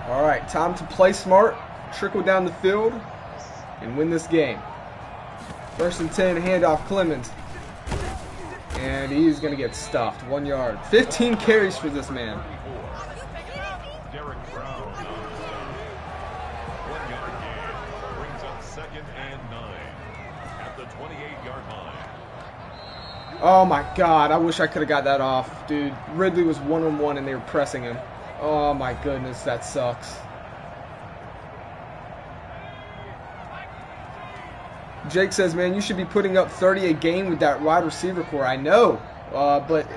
All right, time to play smart, trickle down the field, and win this game. 1st and 10, handoff Clemens. And he's going to get stuffed. 1 yard. 15 carries for this man. Oh my God, I wish I could have got that off. Dude, Ridley was one-on-one and they were pressing him. Oh my goodness, that sucks. Jake says, man, you should be putting up 30 a game with that wide receiver core. I know, but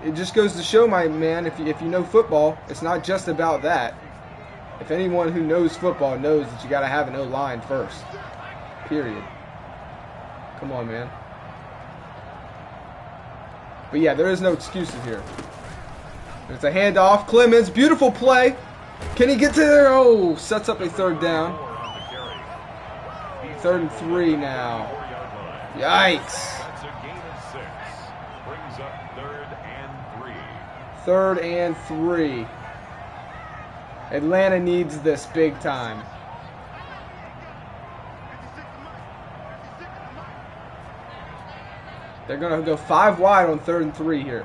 it just goes to show, my man, if you know football, it's not just about that. If anyone who knows football knows that you got to have an O-line first. Period. Come on, man. But yeah, there is no excuses here. It's a handoff. Clemens, beautiful play. Can he get to there? Oh, sets up a 3rd down. 3rd and 3 now. Yikes. 3rd and 3. Atlanta needs this big time. They're going to go 5 wide on 3rd and 3 here.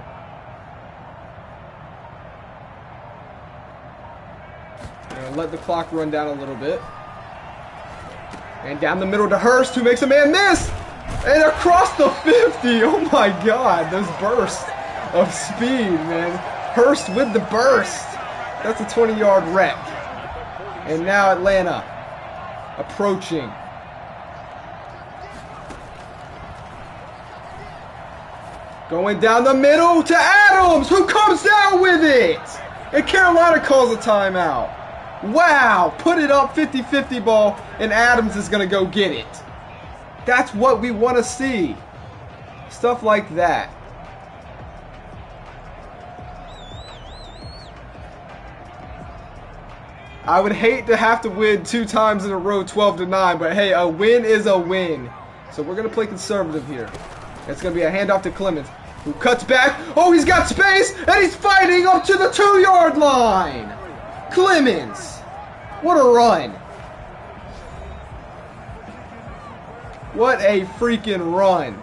They're going to let the clock run down a little bit. And down the middle to Hurst, who makes a man miss. And across the 50. Oh my God, those bursts of speed, man. Hurst with the burst. That's a 20-yard wreck. And now Atlanta approaching. Going down the middle to Adams, who comes down with it. And Carolina calls a timeout. Wow, put it up 50-50 ball, and Adams is going to go get it. That's what we want to see. Stuff like that. I would hate to have to win 2 times in a row 12-9, but hey, a win is a win. So we're going to play conservative here. It's going to be a handoff to Clemens, who cuts back. Oh, he's got space, and he's fighting up to the 2-yard line. Clemens, what a run. What a freaking run.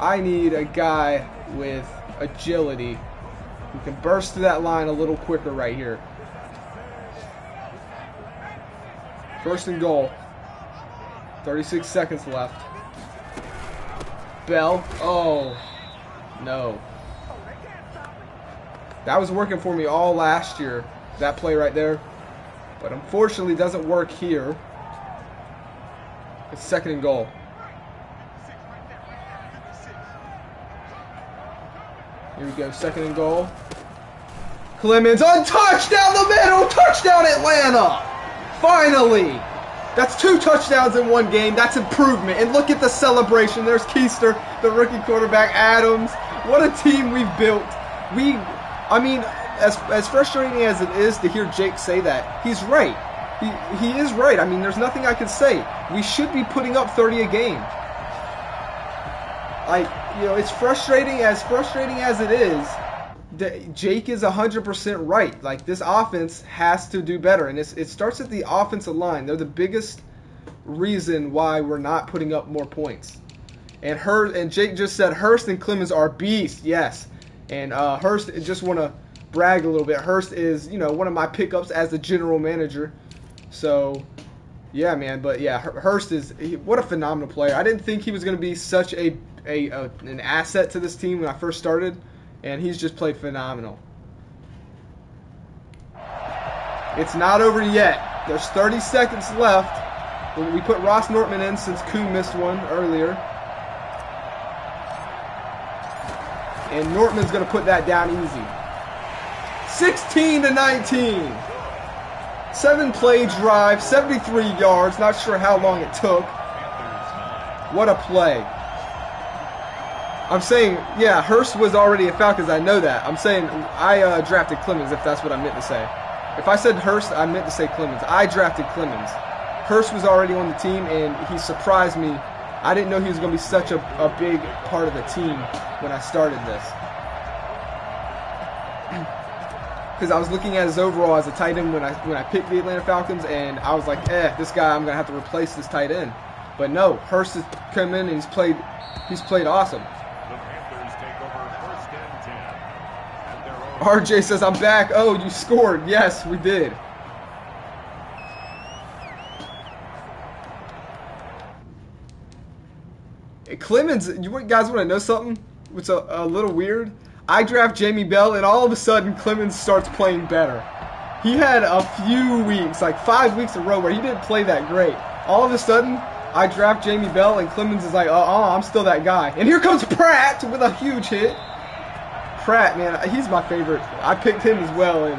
I need a guy with agility who can burst through that line a little quicker right here. 1st and goal. 36 seconds left. Bell. Oh, no. That was working for me all last year, that play right there. But unfortunately, doesn't work here. It's 2nd and goal. Here we go, 2nd and goal. Clemens, untouched down the middle, touchdown Atlanta! Finally! That's 2 touchdowns in one game. That's improvement. And look at the celebration. There's Keister, the rookie quarterback, Adams. What a team we've built. I mean, as frustrating as it is to hear Jake say that, he's right. He is right. I mean, there's nothing I can say. We should be putting up 30 a game. Like, you know, it's frustrating as it is. Jake is 100% right. Like, this offense has to do better, and it starts at the offensive line. They're the biggest reason why we're not putting up more points. And Jake just said Hurst and Clemens are beasts. Yes, and Hurst, just want to brag a little bit. Hurst is, you know, one of my pickups as the general manager. So, yeah, man. But yeah, Hurst what a phenomenal player. I didn't think he was going to be such an asset to this team when I first started. And he's just played phenomenal. It's not over yet. There's 30 seconds left. We put Ross Nortman in since Kuhn missed one earlier. And Nortman's going to put that down easy. 16-19. 7-play drive, 73 yards. Not sure how long it took. What a play. I'm saying, yeah, Hurst was already a Falcons. I know that. I'm saying I drafted Clemens, if that's what I meant to say. If I said Hurst, I meant to say Clemens. I drafted Clemens. Hurst was already on the team, and he surprised me. I didn't know he was going to be such a big part of the team when I started this. Because I was looking at his overall as a tight end when I picked the Atlanta Falcons, and I was like, this guy, I'm going to have to replace this tight end. But no, Hurst has come in and he's played awesome. RJ says, I'm back. Oh, you scored. Yes, we did. Clemens, you guys want to know something? What's a little weird? I draft Jamie Bell, and all of a sudden, Clemens starts playing better. He had a few weeks, like 5 weeks in a row, where he didn't play that great. All of a sudden, I draft Jamie Bell, and Clemens is like, I'm still that guy. And here comes Pratt with a huge hit. Pratt, man, he's my favorite. I picked him as well, and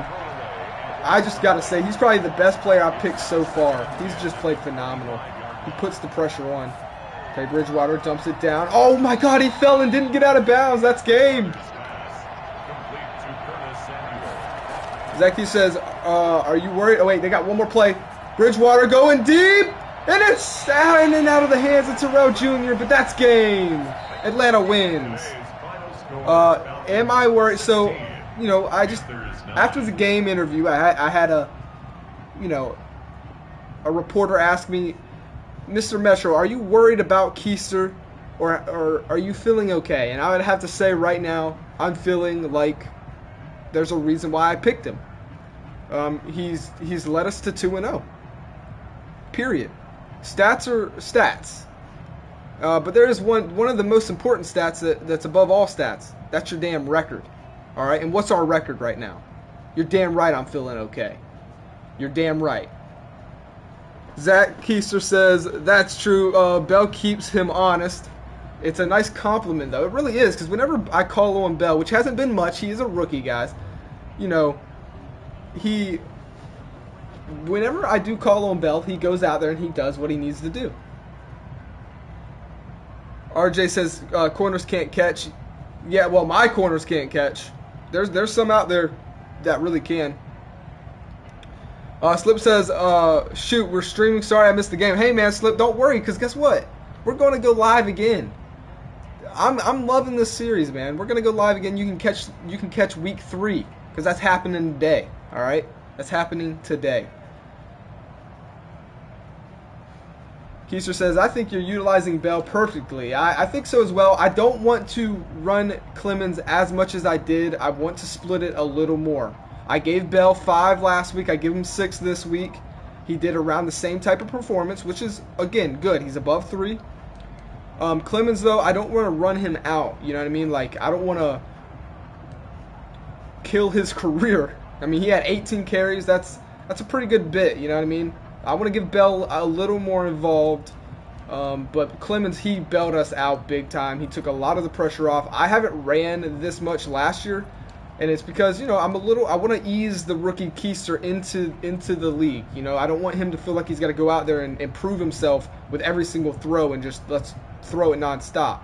I just got to say, he's probably the best player I've picked so far. He's just played phenomenal. He puts the pressure on. Okay, Bridgewater dumps it down. Oh, my God, he fell and didn't get out of bounds. That's game. Zachy says, are you worried? Oh, wait, they got one more play. Bridgewater going deep, and it's in and out of the hands of Terrell Jr., but that's game. Atlanta wins. Am I worried? So, you know, after the game interview, I had a reporter ask me, Mr. Metro, are you worried about Keister, or are you feeling okay? And I would have to say right now, I'm feeling like there's a reason why I picked him. He's led us to 2-0. Period. Stats are stats. But there is one of the most important stats that's above all stats. That's your damn record. All right? And what's our record right now? You're damn right I'm feeling okay. You're damn right. Zach Keister says, that's true. Bell keeps him honest. It's a nice compliment, though. It really is, because whenever I call on Bell, which hasn't been much, he is a rookie, guys. You know, whenever I do call on Bell, he goes out there and he does what he needs to do. RJ says, corners can't catch. Yeah, well, my corners can't catch. There's some out there that really can. Slip says, shoot, we're streaming. Sorry I missed the game. Hey, man, Slip, don't worry, because guess what? We're going to go live again. I'm loving this series, man. We're going to go live again. You can catch week 3, because that's happening today. All right? That's happening today. Keister says, I think you're utilizing Bell perfectly. I think so as well. I don't want to run Clemens as much as I did. I want to split it a little more. I gave Bell 5 last week. I give him 6 this week. he did around the same type of performance, which is, again, good. He's above 3. Clemens, though, I don't want to run him out. You know what I mean? Like, I don't want to kill his career. I mean, he had 18 carries. That's a pretty good bit. You know what I mean? I want to give Bell a little more involved. But Clemens, he bailed us out big time. He took a lot of the pressure off. I haven't ran this much last year, and it's because, you know, I want to ease the rookie Keister into the league. You know, I don't want him to feel like he's got to go out there and prove himself with every single throw and just let's throw it nonstop.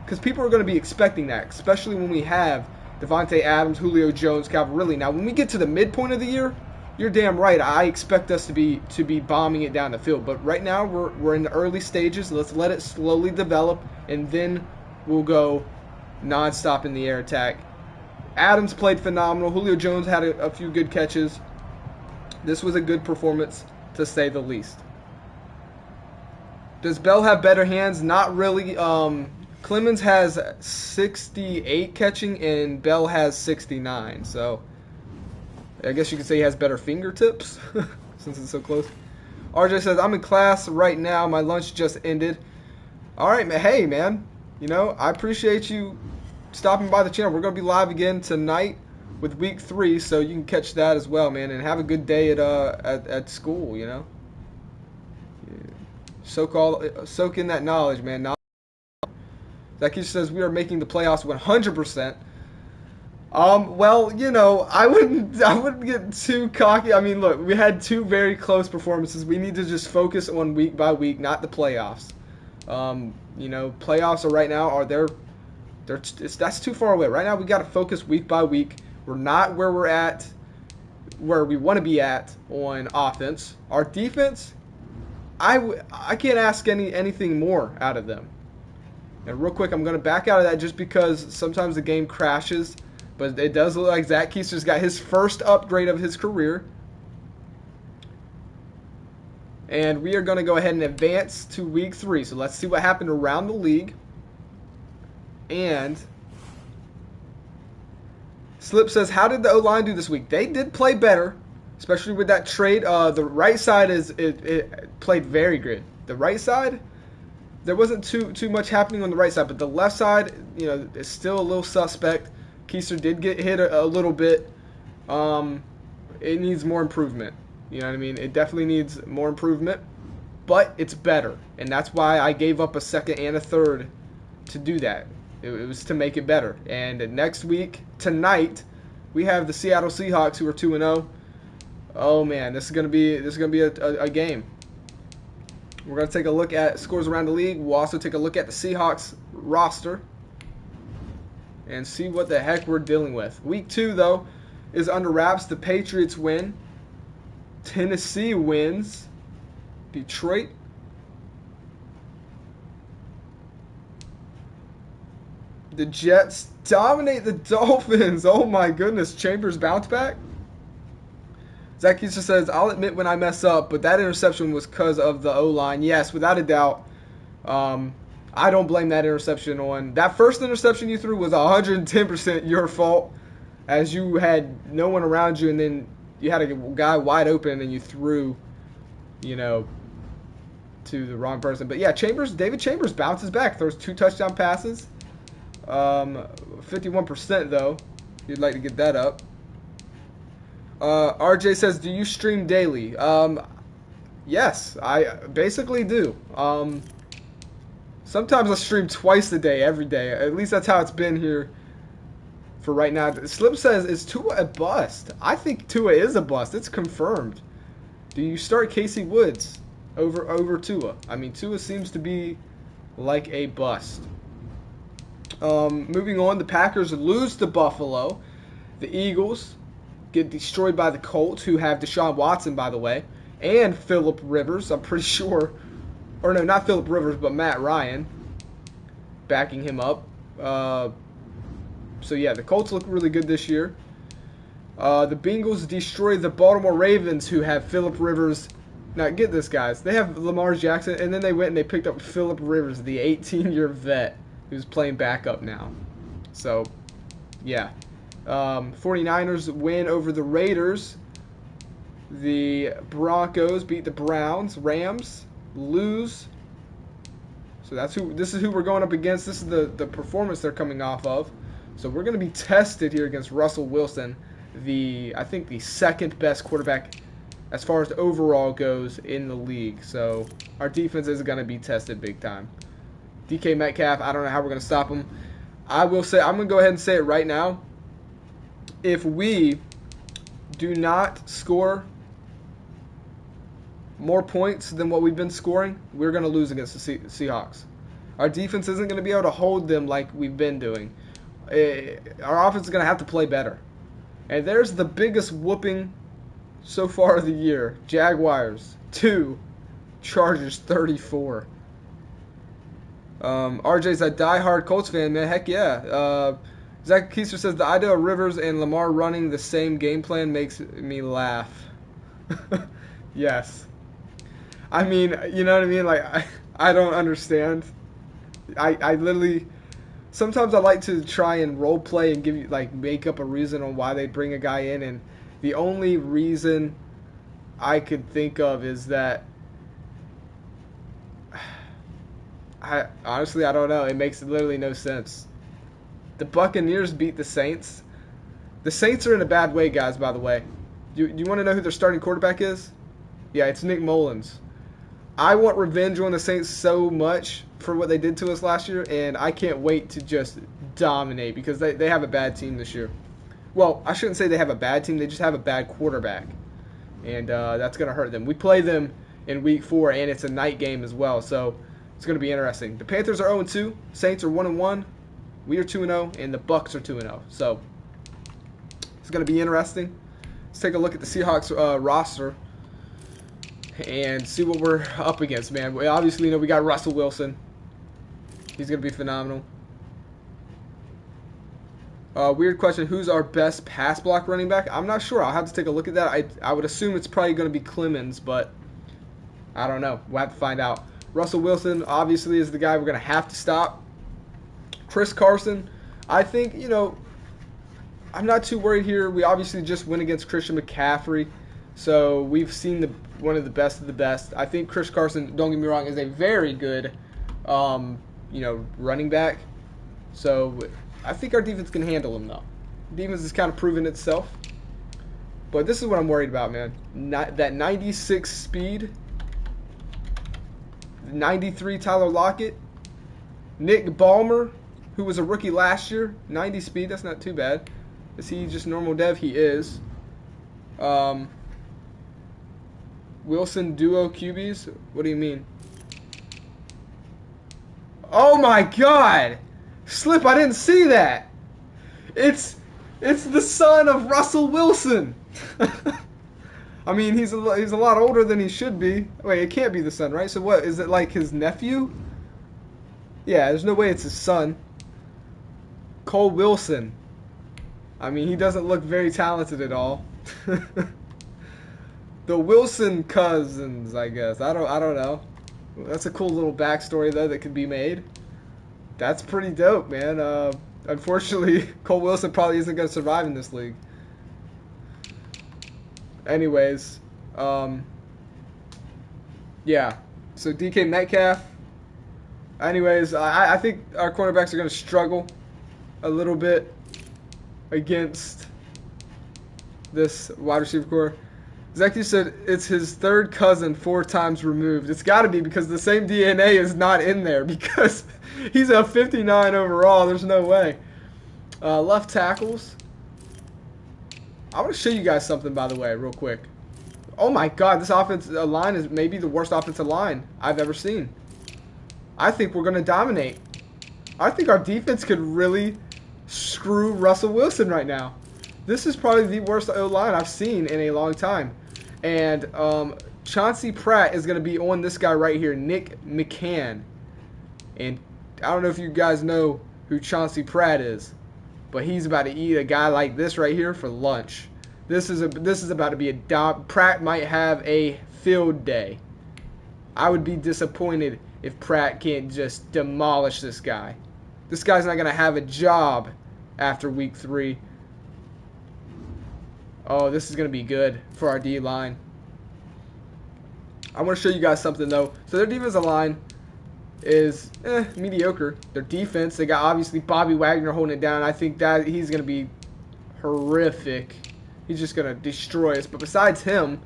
Because people are going to be expecting that, especially when we have Devontae Adams, Julio Jones, Calvin Ridley. Now, when we get to the midpoint of the year, you're damn right. I expect us to be bombing it down the field. But right now, we're in the early stages. Let's let it slowly develop, and then we'll go nonstop in the air attack. Adams played phenomenal. Julio Jones had a few good catches. This was a good performance, to say the least. Does Bell have better hands? Not really. Clemens has 68 catching, and Bell has 69. So I guess you could say he has better fingertips since it's so close. RJ says, I'm in class right now. My lunch just ended. All right, man. Hey, man. You know, I appreciate you stopping by the channel. We're going to be live again tonight with week 3, so you can catch that as well, man. And have a good day at school, you know. Soak in that knowledge, man. Zacchaeus says, we are making the playoffs 100%. Well, you know, I wouldn't get too cocky. I mean, look, we had 2 very close performances. We need to just focus on week by week, not the playoffs. You know, playoffs right now that's too far away. Right now, we got to focus week by week. We're not where we want to be at on offense. Our defense, I can't ask anything more out of them. And real quick, I'm going to back out of that just because sometimes the game crashes. But it does look like Zach Keister's got his first upgrade of his career. And we are going to go ahead and advance to week 3. So let's see what happened around the league. And Slip says, how did the O-line do this week? They did play better, especially with that trade. The right side it played very good. The right side, there wasn't too much happening on the right side. But the left side, you know, is still a little suspect. Keister did get hit a little bit. It needs more improvement. You know what I mean? It definitely needs more improvement, but it's better. And that's why I gave up a second and a third to do that. It was to make it better. And next week, tonight, we have the Seattle Seahawks, who are 2-0. Oh man, this is gonna be a game. We're gonna take a look at scores around the league. We'll also take a look at the Seahawks roster and see what the heck we're dealing with. Week 2, though, is under wraps. The Patriots win. Tennessee wins. Detroit. The Jets dominate the Dolphins. Oh, my goodness. Chambers bounce back. Zach Keister says, I'll admit when I mess up, but that interception was because of the O-line. Yes, without a doubt. I don't blame that interception on. That first interception you threw was 110% your fault, as you had no one around you, and then you had a guy wide open, and you threw, you know, to the wrong person. But yeah, David Chambers bounces back, throws 2 touchdown passes. 51% though. You'd like to get that up. RJ says, do you stream daily? Yes, I basically do. Sometimes I stream twice a day, every day. At least that's how it's been here for right now. Slim says, is Tua a bust? I think Tua is a bust. It's confirmed. Do you start Casey Woods over Tua? I mean, Tua seems to be like a bust. Moving on, the Packers lose to Buffalo. The Eagles get destroyed by the Colts, who have Deshaun Watson, by the way, and Phillip Rivers, I'm pretty sure. Or no, not Phillip Rivers, but Matt Ryan backing him up. So yeah, the Colts look really good this year. The Bengals destroy the Baltimore Ravens, who have Phillip Rivers. Now get this, guys. They have Lamar Jackson, and then they went and they picked up Phillip Rivers, the 18-year vet, who's playing backup now. So, yeah. 49ers win over the Raiders. The Broncos beat the Browns. Rams lose. So this is who we're going up against. This is the performance they're coming off of. So we're going to be tested here against Russell Wilson, I think the second best quarterback as far as overall goes in the league. So our defense is going to be tested big time. DK Metcalf, I don't know how we're going to stop him. I will say, I'm going to go ahead and say it right now. If we do not score more points than what we've been scoring, we're going to lose against the Seahawks. Our defense isn't going to be able to hold them like we've been doing. Our offense is going to have to play better. And there's the biggest whooping so far of the year. Jaguars 2, Chargers 34. RJ's a diehard Colts fan, man. Heck yeah. Zach Keister says the idea of Rivers and Lamar running the same game plan makes me laugh. Yes. I mean, you know what I mean? Like, I don't understand. I literally, sometimes I like to try and role play and give you, like, make up a reason on why they bring a guy in, and the only reason I could think of is that honestly, I don't know. It makes literally no sense. The Buccaneers beat the Saints. The Saints are in a bad way, guys, by the way. You want to know who their starting quarterback is? Yeah, it's Nick Mullins. I want revenge on the Saints so much for what they did to us last year, and I can't wait to just dominate because they have a bad team this year. Well, I shouldn't say they have a bad team. They just have a bad quarterback, and that's going to hurt them. We play them in Week 4, and it's a night game as well, so it's going to be interesting. The Panthers are 0-2. Saints are 1-1. We are 2-0, and the Bucs are 2-0. So it's going to be interesting. Let's take a look at the Seahawks roster and see what we're up against, man. We obviously know we got Russell Wilson. He's going to be phenomenal. Weird question. Who's our best pass block running back? I'm not sure. I'll have to take a look at that. I would assume it's probably going to be Clemens, but I don't know. We'll have to find out. Russell Wilson obviously is the guy we're going to have to stop. Chris Carson, I think, I'm not too worried here. We obviously just went against Christian McCaffrey, so we've seen one of the best of the best. I think Chris Carson, don't get me wrong, is a very good, running back. So I think our defense can handle him, though. Defense has kind of proven itself. But this is what I'm worried about, man. That 96 speed, 93 Tyler Lockett, Nick Ballmer, who was a rookie last year, 90 speed, that's not too bad. Is he just normal dev? He is. Wilson duo QBs? What do you mean? Oh my god! Slip, I didn't see that! It's the son of Russell Wilson! I mean, he's a lot older than he should be. Wait, it can't be the son, right? So what, is it like his nephew? Yeah, there's no way it's his son. Cole Wilson. I mean, he doesn't look very talented at all. The Wilson cousins, I guess. I don't know. That's a cool little backstory though that could be made. That's pretty dope, man. Unfortunately, Cole Wilson probably isn't going to survive in this league. Anyways, yeah. So DK Metcalf. Anyways, I think our cornerbacks are going to struggle a little bit against this wide receiver core. Zeki said it's his third cousin 4 times removed. It's got to be because the same DNA is not in there because he's a 59 overall. There's no way. Left tackles. I want to show you guys something, by the way, real quick. Oh my god, this offensive line is maybe the worst offensive line I've ever seen. I think we're going to dominate. I think our defense could really screw Russell Wilson right now. This is probably the worst O-line I've seen in a long time. And Chauncey Pratt is going to be on this guy right here, Nick McCann. And I don't know if you guys know who Chauncey Pratt is, but he's about to eat a guy like this right here for lunch. This is about to be a Pratt might have a field day. I would be disappointed if Pratt can't just demolish this guy. This guy's not going to have a job after week 3. Oh, this is going to be good for our D-line. I want to show you guys something, though. So their defensive line is mediocre. Their defense, they got obviously Bobby Wagner holding it down. I think that he's going to be horrific. He's just going to destroy us. But besides him,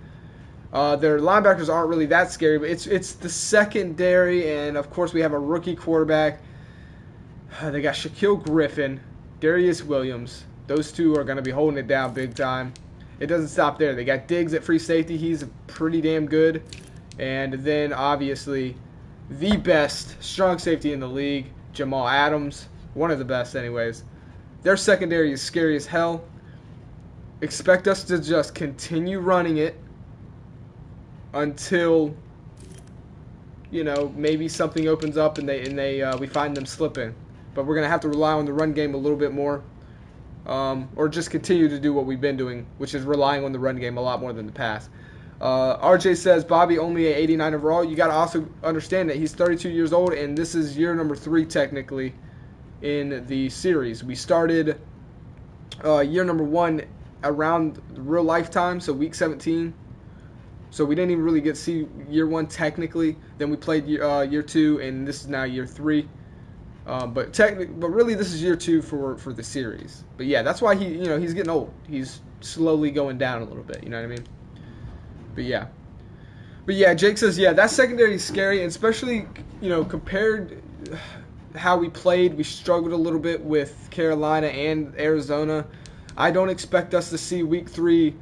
their linebackers aren't really that scary. But it's the secondary, and of course we have a rookie quarterback. They got Shaquille Griffin, Darius Williams. Those two are going to be holding it down big time. It doesn't stop there. They got Diggs at free safety. He's pretty damn good. And then, obviously, the best strong safety in the league, Jamal Adams. One of the best, anyways. Their secondary is scary as hell. Expect us to just continue running it until, you know, maybe something opens up and we find them slipping. But we're going to have to rely on the run game a little bit more. Or just continue to do what we've been doing, which is relying on the run game a lot more than the pass. RJ says, Bobby only at 89 overall. You got to also understand that he's 32 years old, and this is year number 3 technically in the series. We started year number 1 around real lifetime, so week 17. So we didn't even really get to see year 1 technically. Then we played year 2, and this is now year 3. But really, this is year 2 for the series. But yeah, that's why he's getting old. He's slowly going down a little bit. You know what I mean? But yeah, Jake says, yeah, that secondary is scary, and especially, compared how we played, we struggled a little bit with Carolina and Arizona. I don't expect us to see week 3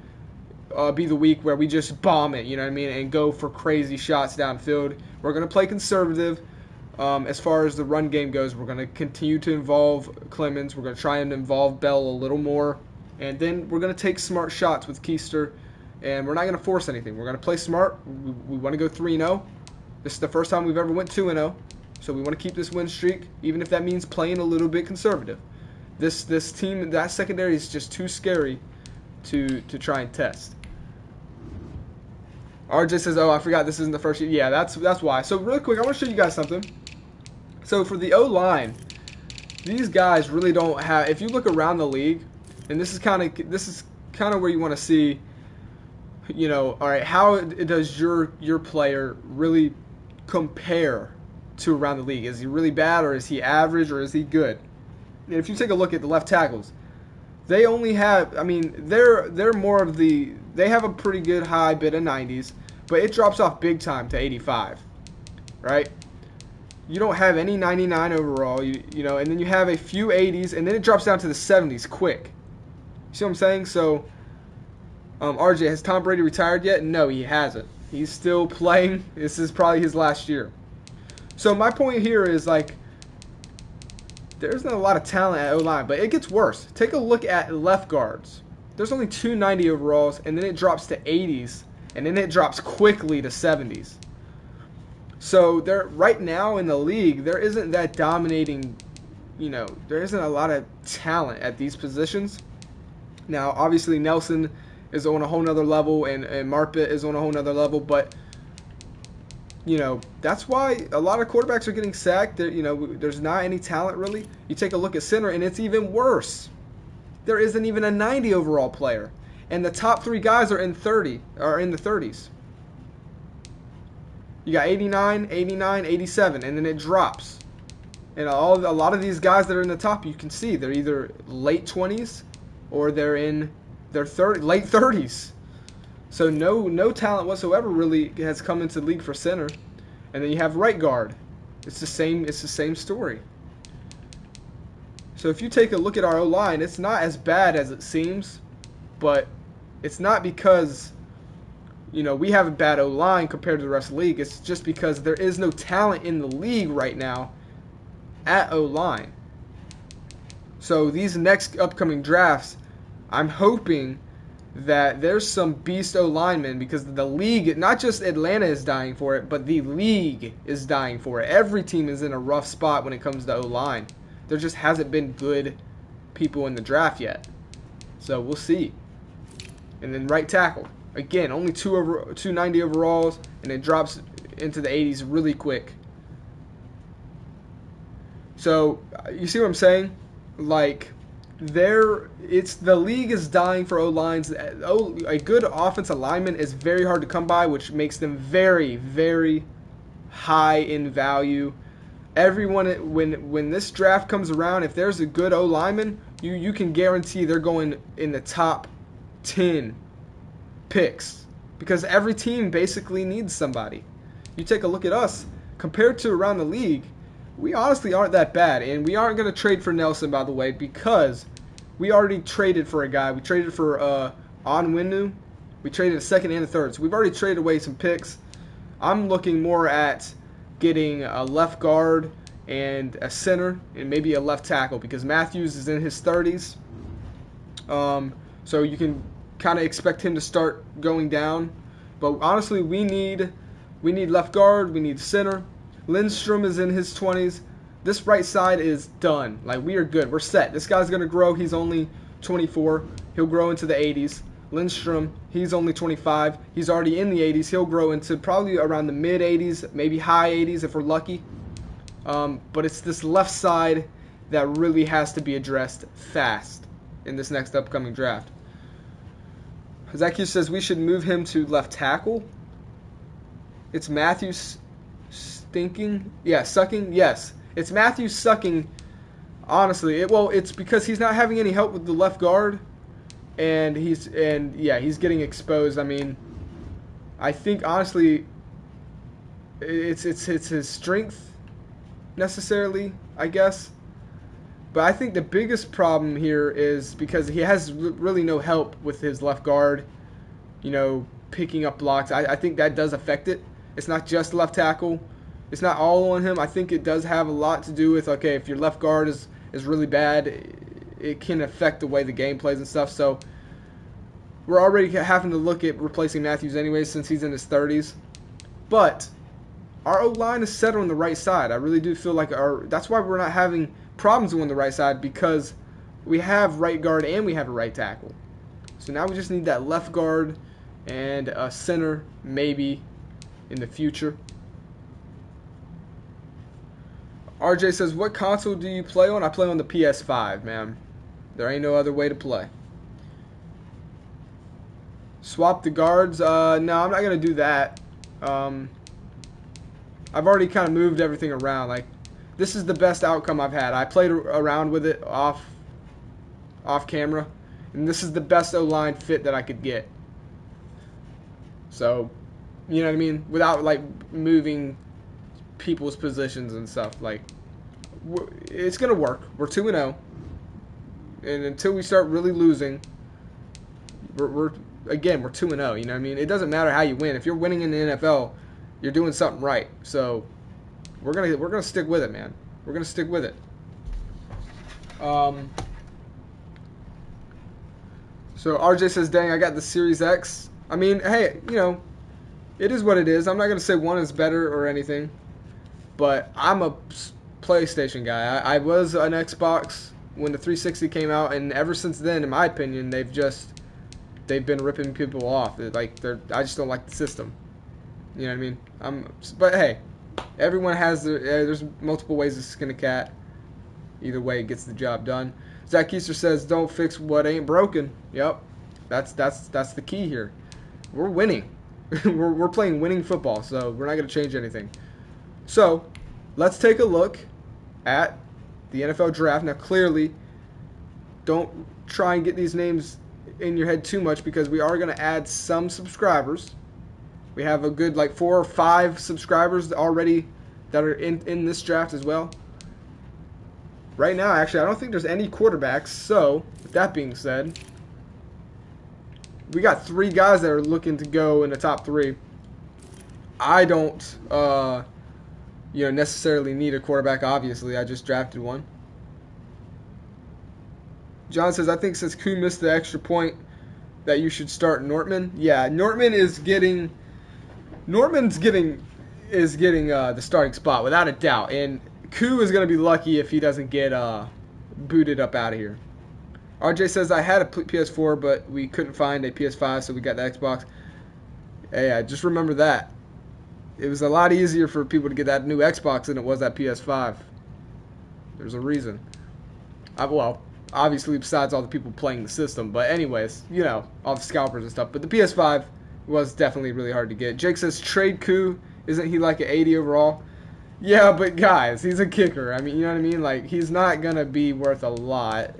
be the week where we just bomb it, you know what I mean, and go for crazy shots downfield. We're going to play conservative. As far as the run game goes, we're going to continue to involve Clemens. We're going to try and involve Bell a little more. And then we're going to take smart shots with Keister. And we're not going to force anything. We're going to play smart. We want to go 3-0. This is the first time we've ever went 2-0. So we want to keep this win streak, even if that means playing a little bit conservative. This team, that secondary is just too scary to try and test. RJ says, oh, I forgot this isn't the first year. Yeah, that's why. So real quick, I want to show you guys something. So for the O-line, these guys really don't have, if you look around the league, and this is kind of where you want to see, all right, how does your player really compare to around the league? Is he really bad, or is he average, or is he good? And if you take a look at the left tackles, they only have, they're more of they have a pretty good high bit of 90s, but it drops off big time to 85, right? You don't have any 99 overall, and then you have a few 80s, and then it drops down to the 70s quick. You see what I'm saying? So, RJ, has Tom Brady retired yet? No, he hasn't. He's still playing. This is probably his last year. So my point here is, there's not a lot of talent at O-line, but it gets worse. Take a look at left guards. There's only 290 overalls, and then it drops to 80s, and then it drops quickly to 70s. So right now in the league, there isn't that dominating, there isn't a lot of talent at these positions. Now, obviously, Nelson is on a whole nother level, and Marpet is on a whole nother level, but that's why a lot of quarterbacks are getting sacked. There's not any talent really. You take a look at center, and it's even worse. There isn't even a 90 overall player, and the top 3 guys are in the 30s. You got 89, 89, 87, and then it drops. And a lot of these guys that are in the top, you can see they're either late 20s or they're in their late 30s. So no talent whatsoever really has come into the league for center. And then you have right guard. It's the same story. So if you take a look at our O-line, it's not as bad as it seems, but it's not because we have a bad O-line compared to the rest of the league. It's just because there is no talent in the league right now at O-line. So these next upcoming drafts, I'm hoping that there's some beast O-linemen, because the league, not just Atlanta is dying for it, but the league is dying for it. Every team is in a rough spot when it comes to O-line. There just hasn't been good people in the draft yet. So we'll see. And then right tackle. Again, only 290 overalls, and it drops into the 80s really quick. So you see what I'm saying? the league is dying for O-lines. A good offensive lineman is very hard to come by, which makes them very, very high in value. Everyone, when this draft comes around, if there's a good O-lineman, you can guarantee they're going in the top 10 picks, because every team basically needs somebody. You take a look at us compared to around the league. We honestly aren't that bad, and we aren't going to trade for Nelson, by the way, because we already traded for a guy. We traded for Onwenu. We traded a second and a third, so we've already traded away some picks. I'm looking more at getting a left guard and a center and maybe a left tackle, because Matthews is in his 30s. So you can kind of expect him to start going down. But honestly, we need left guard, we need center. Lindstrom is in his 20s. This right side is done. Like, we are good. We're set. This guy's going to grow. He's only 24. He'll grow into the 80s. Lindstrom, he's only 25. He's already in the 80s. He'll grow into probably around the mid 80s, maybe high 80s if we're lucky. But it's this left side that really has to be addressed fast in this next upcoming draft. Zacchaeus says we should move him to left tackle. It's Matthews stinking. Yeah, sucking. Yes. It's Matthews sucking. Honestly, it's because he's not having any help with the left guard, and he's getting exposed. I mean, I think honestly, it's his strength necessarily, I guess. But I think the biggest problem here is because he has really no help with his left guard, picking up blocks. I think that does affect it. It's not just left tackle. It's not all on him. I think it does have a lot to do with, okay, if your left guard is really bad, it can affect the way the game plays and stuff. So we're already having to look at replacing Matthews anyway, since he's in his 30s. But our O-line is set on the right side. I really do feel like that's why we're not having problems on the right side, because we have right guard and we have a right tackle. So now we just need that left guard and a center maybe in the future. RJ says, what console do you play on? I play on the PS5, man. There ain't no other way to play. Swap the guards? No, I'm not going to do that. I've already kind of moved everything around. Like, this is the best outcome I've had. I played around with it off camera, and this is the best O-line fit that I could get. So, you know what I mean? Without, like, moving people's positions and stuff. Like, it's going to work. We're 2-0. And until we start really losing, we're 2-0. You know what I mean? It doesn't matter how you win. If you're winning in the NFL, you're doing something right. So we're gonna stick with it, man. We're gonna stick with it. So RJ says, dang, I got the Series X. I mean, hey, it is what it is. I'm not gonna say one is better or anything, but I'm a PlayStation guy. I was an Xbox when the 360 came out, and ever since then, in my opinion, they've been ripping people off. I just don't like the system. You know what I mean? But hey, everyone has there's multiple ways to skin a cat. Either way, it gets the job done. Zach Keister says, "Don't fix what ain't broken." Yep, that's the key here. We're winning. we're playing winning football, so we're not going to change anything. So let's take a look at the NFL draft. Now, clearly, don't try and get these names in your head too much, because we are going to add some subscribers. We have a good 4 or 5 subscribers already that are in this draft as well. Right now, actually, I don't think there's any quarterbacks. So, with that being said, we got 3 guys that are looking to go in the top 3. I don't necessarily need a quarterback, obviously. I just drafted one. John says, I think since Kuhn missed the extra point that you should start Nortman. Yeah, Nortman's getting the starting spot without a doubt. And Kuhn is going to be lucky if he doesn't get booted up out of here. RJ says, I had a PS4, but we couldn't find a PS5, so we got the Xbox. Hey, I just remember that. It was a lot easier for people to get that new Xbox than it was that PS5. There's a reason. Obviously, besides all the people playing the system. But anyways, you know, all the scalpers and stuff. But the PS5 was definitely really hard to get. Jake says, trade coup. Isn't he like an 80 overall? Yeah, but guys, he's a kicker. I mean, you know what I mean? Like, he's not going to be worth a lot.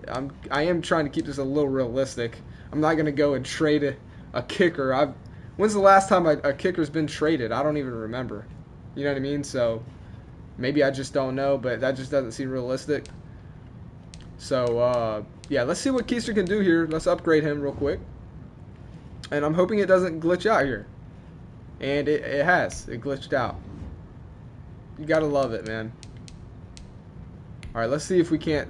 I am trying to keep this a little realistic. I'm not going to go and trade a kicker. When's the last time a kicker's been traded? I don't even remember. You know what I mean? So, maybe I just don't know, but that just doesn't seem realistic. So, yeah, let's see what Keister can do here. Let's upgrade him real quick. And I'm hoping it doesn't glitch out here. And it has. It glitched out. You gotta love it, man. Alright, let's see if we can't...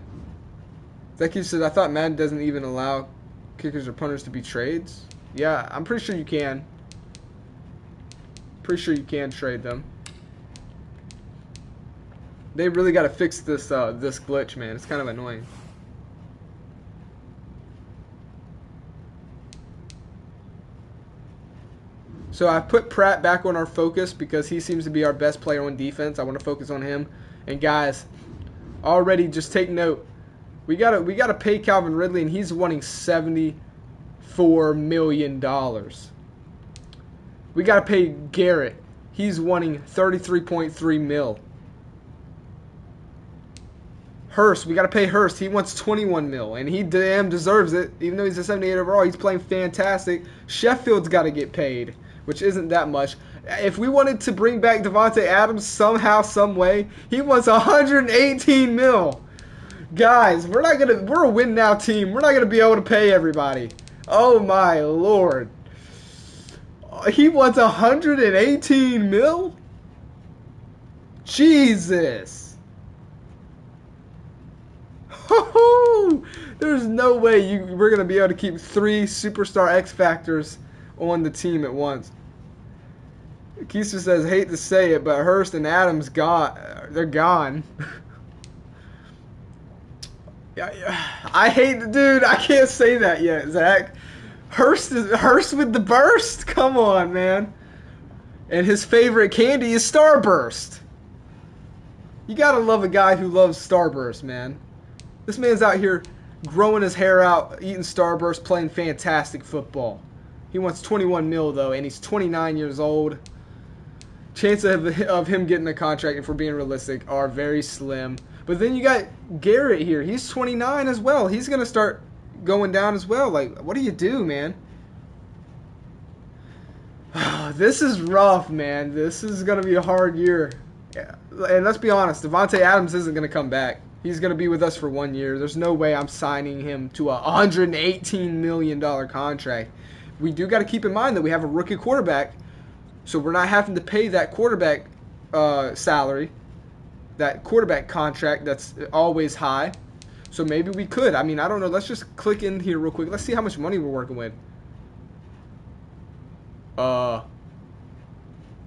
Zeki says, I thought Madden doesn't even allow kickers or punters to be trades. Yeah, I'm pretty sure you can. Pretty sure you can trade them. They really gotta fix this this glitch, man. It's kind of annoying. So I put Pratt back on our focus because he seems to be our best player on defense. I want to focus on him. And guys, already just take note. We gotta pay Calvin Ridley, and he's wanting $74 million. We gotta pay Garrett. He's wanting 33.3 mil. Hurst, we gotta pay Hurst. He wants 21 mil, and he damn deserves it. Even though he's a 78 overall, he's playing fantastic. Sheffield's got to get paid, which isn't that much. If we wanted to bring back Devontae Adams somehow, some way, he wants 118 mil. Guys, we're a win now team. We're not gonna be able to pay everybody. Oh my lord. He wants 118 mil? Jesus. There's no way we're gonna be able to keep 3 superstar X Factors on the team at once. Keister says, hate to say it, but Hurst and Adams they're gone. I hate, dude, I can't say that yet, Zach. Hurst with the burst? Come on, man. And his favorite candy is Starburst. You gotta love a guy who loves Starburst, man. This man's out here growing his hair out, eating Starburst, playing fantastic football. He wants 21 mil, though, and he's 29 years old. Chances of him getting a contract, if we're being realistic, are very slim. But then you got Garrett here. He's 29 as well. He's going to start going down as well. Like, what do you do, man? This is rough, man. This is going to be a hard year. Yeah. And let's be honest, Devontae Adams isn't going to come back. He's going to be with us for 1 year. There's no way I'm signing him to a $118 million contract. We do got to keep in mind that we have a rookie quarterback, so we're not having to pay that quarterback salary, that quarterback contract that's always high. So maybe we could. I mean, I don't know. Let's just click in here real quick. Let's see how much money we're working with.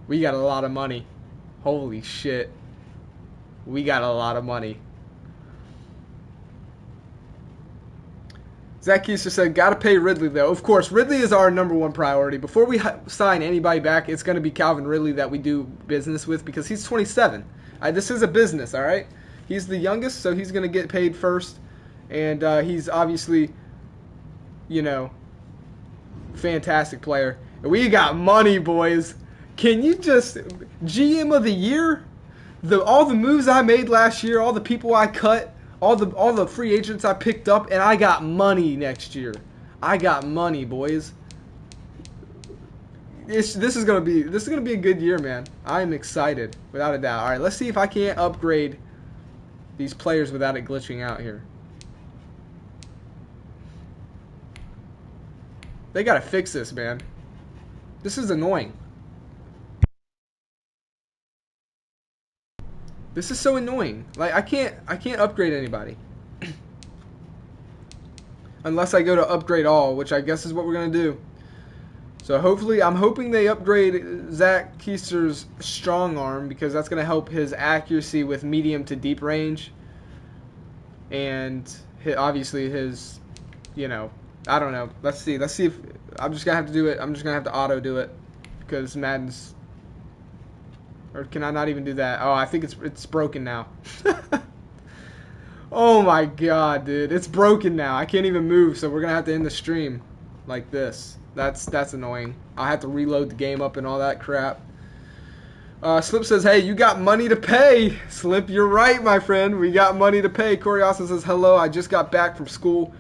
We got a lot of money. Holy shit. We got a lot of money. Zach Keister said, gotta pay Ridley, though. Of course, Ridley is our #1 priority. Before we sign anybody back, it's going to be Calvin Ridley that we do business with because he's 27. This is a business, all right? He's the youngest, so he's going to get paid first. And he's obviously, you know, fantastic player. And we got money, boys. Can you just... GM of the year? All the moves I made last year, all the people I cut... All the free agents I picked up, and I got money next year. I got money, boys. This is gonna be a good year, man. I am excited, without a doubt. All right, let's see if I can't upgrade these players without it glitching out here. They gotta fix this, man. This is annoying. This is so annoying. Like I can't upgrade anybody. Unless I go to upgrade all, which I guess is what we're gonna do. So hopefully, I'm hoping they upgrade Zach Keister's strong arm because that's gonna help his accuracy with medium to deep range. And obviously his, you know, I don't know. Let's see if I'm just gonna have to do it. I'm just gonna have to auto do it because Madden's. Or can I not even do that? Oh, I think it's broken now. Oh my god, dude. It's broken now. I can't even move, so we're gonna have to end the stream like this. That's annoying. I have to reload the game up and all that crap. Slip says, hey, you got money to pay. Slip, you're right, my friend. We got money to pay. Corey also says, hello, I just got back from school.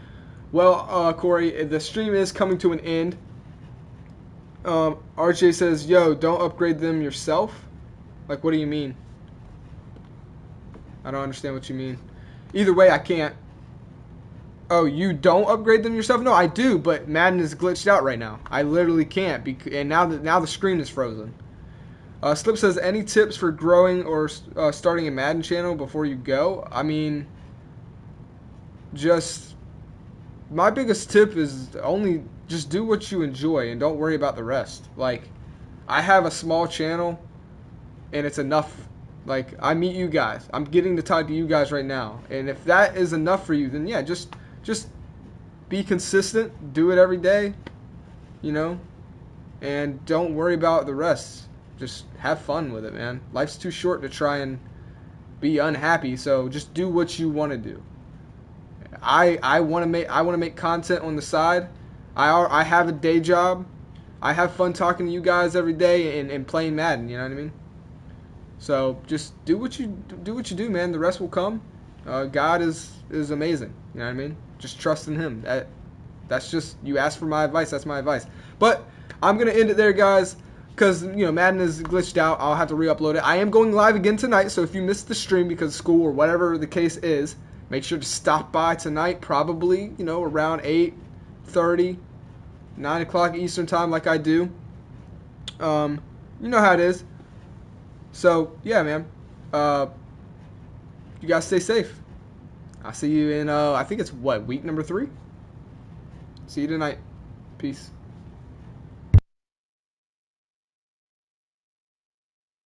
Well, Corey, the stream is coming to an end. RJ says, yo, don't upgrade them yourself. Like, what do you mean? I don't understand what you mean. Either way, I can't. Oh, you don't upgrade them yourself? No, I do, but Madden is glitched out right now. I literally can't, and now the screen is frozen. Slip says, any tips for growing or starting a Madden channel before you go? I mean, just my biggest tip is only just do what you enjoy and don't worry about the rest. Like, I have a small channel, and it's enough. Like, I meet you guys. I'm getting to talk to you guys right now, and if that is enough for you, then yeah, just be consistent, do it every day, you know, and don't worry about the rest. Just have fun with it, man. Life's too short to try and be unhappy, so just do what you want to do. I want to make content on the side. I have a day job. I have fun talking to you guys every day and playing Madden, you know what I mean? So just do what you do, man. The rest will come. God is amazing, you know what I mean? Just trust in him. That's just, you ask for my advice, that's my advice. But I'm going to end it there, guys. Because, you know, Madden is glitched out. I'll have to re-upload it. I am going live again tonight, so if you missed the stream because of school or whatever the case is, make sure to stop by tonight, probably, you know, around 8:30, 9 o'clock Eastern time like I do. You know how it is. So, yeah, man. You guys stay safe. I'll see you in, I think it's, what, week number 3? See you tonight. Peace.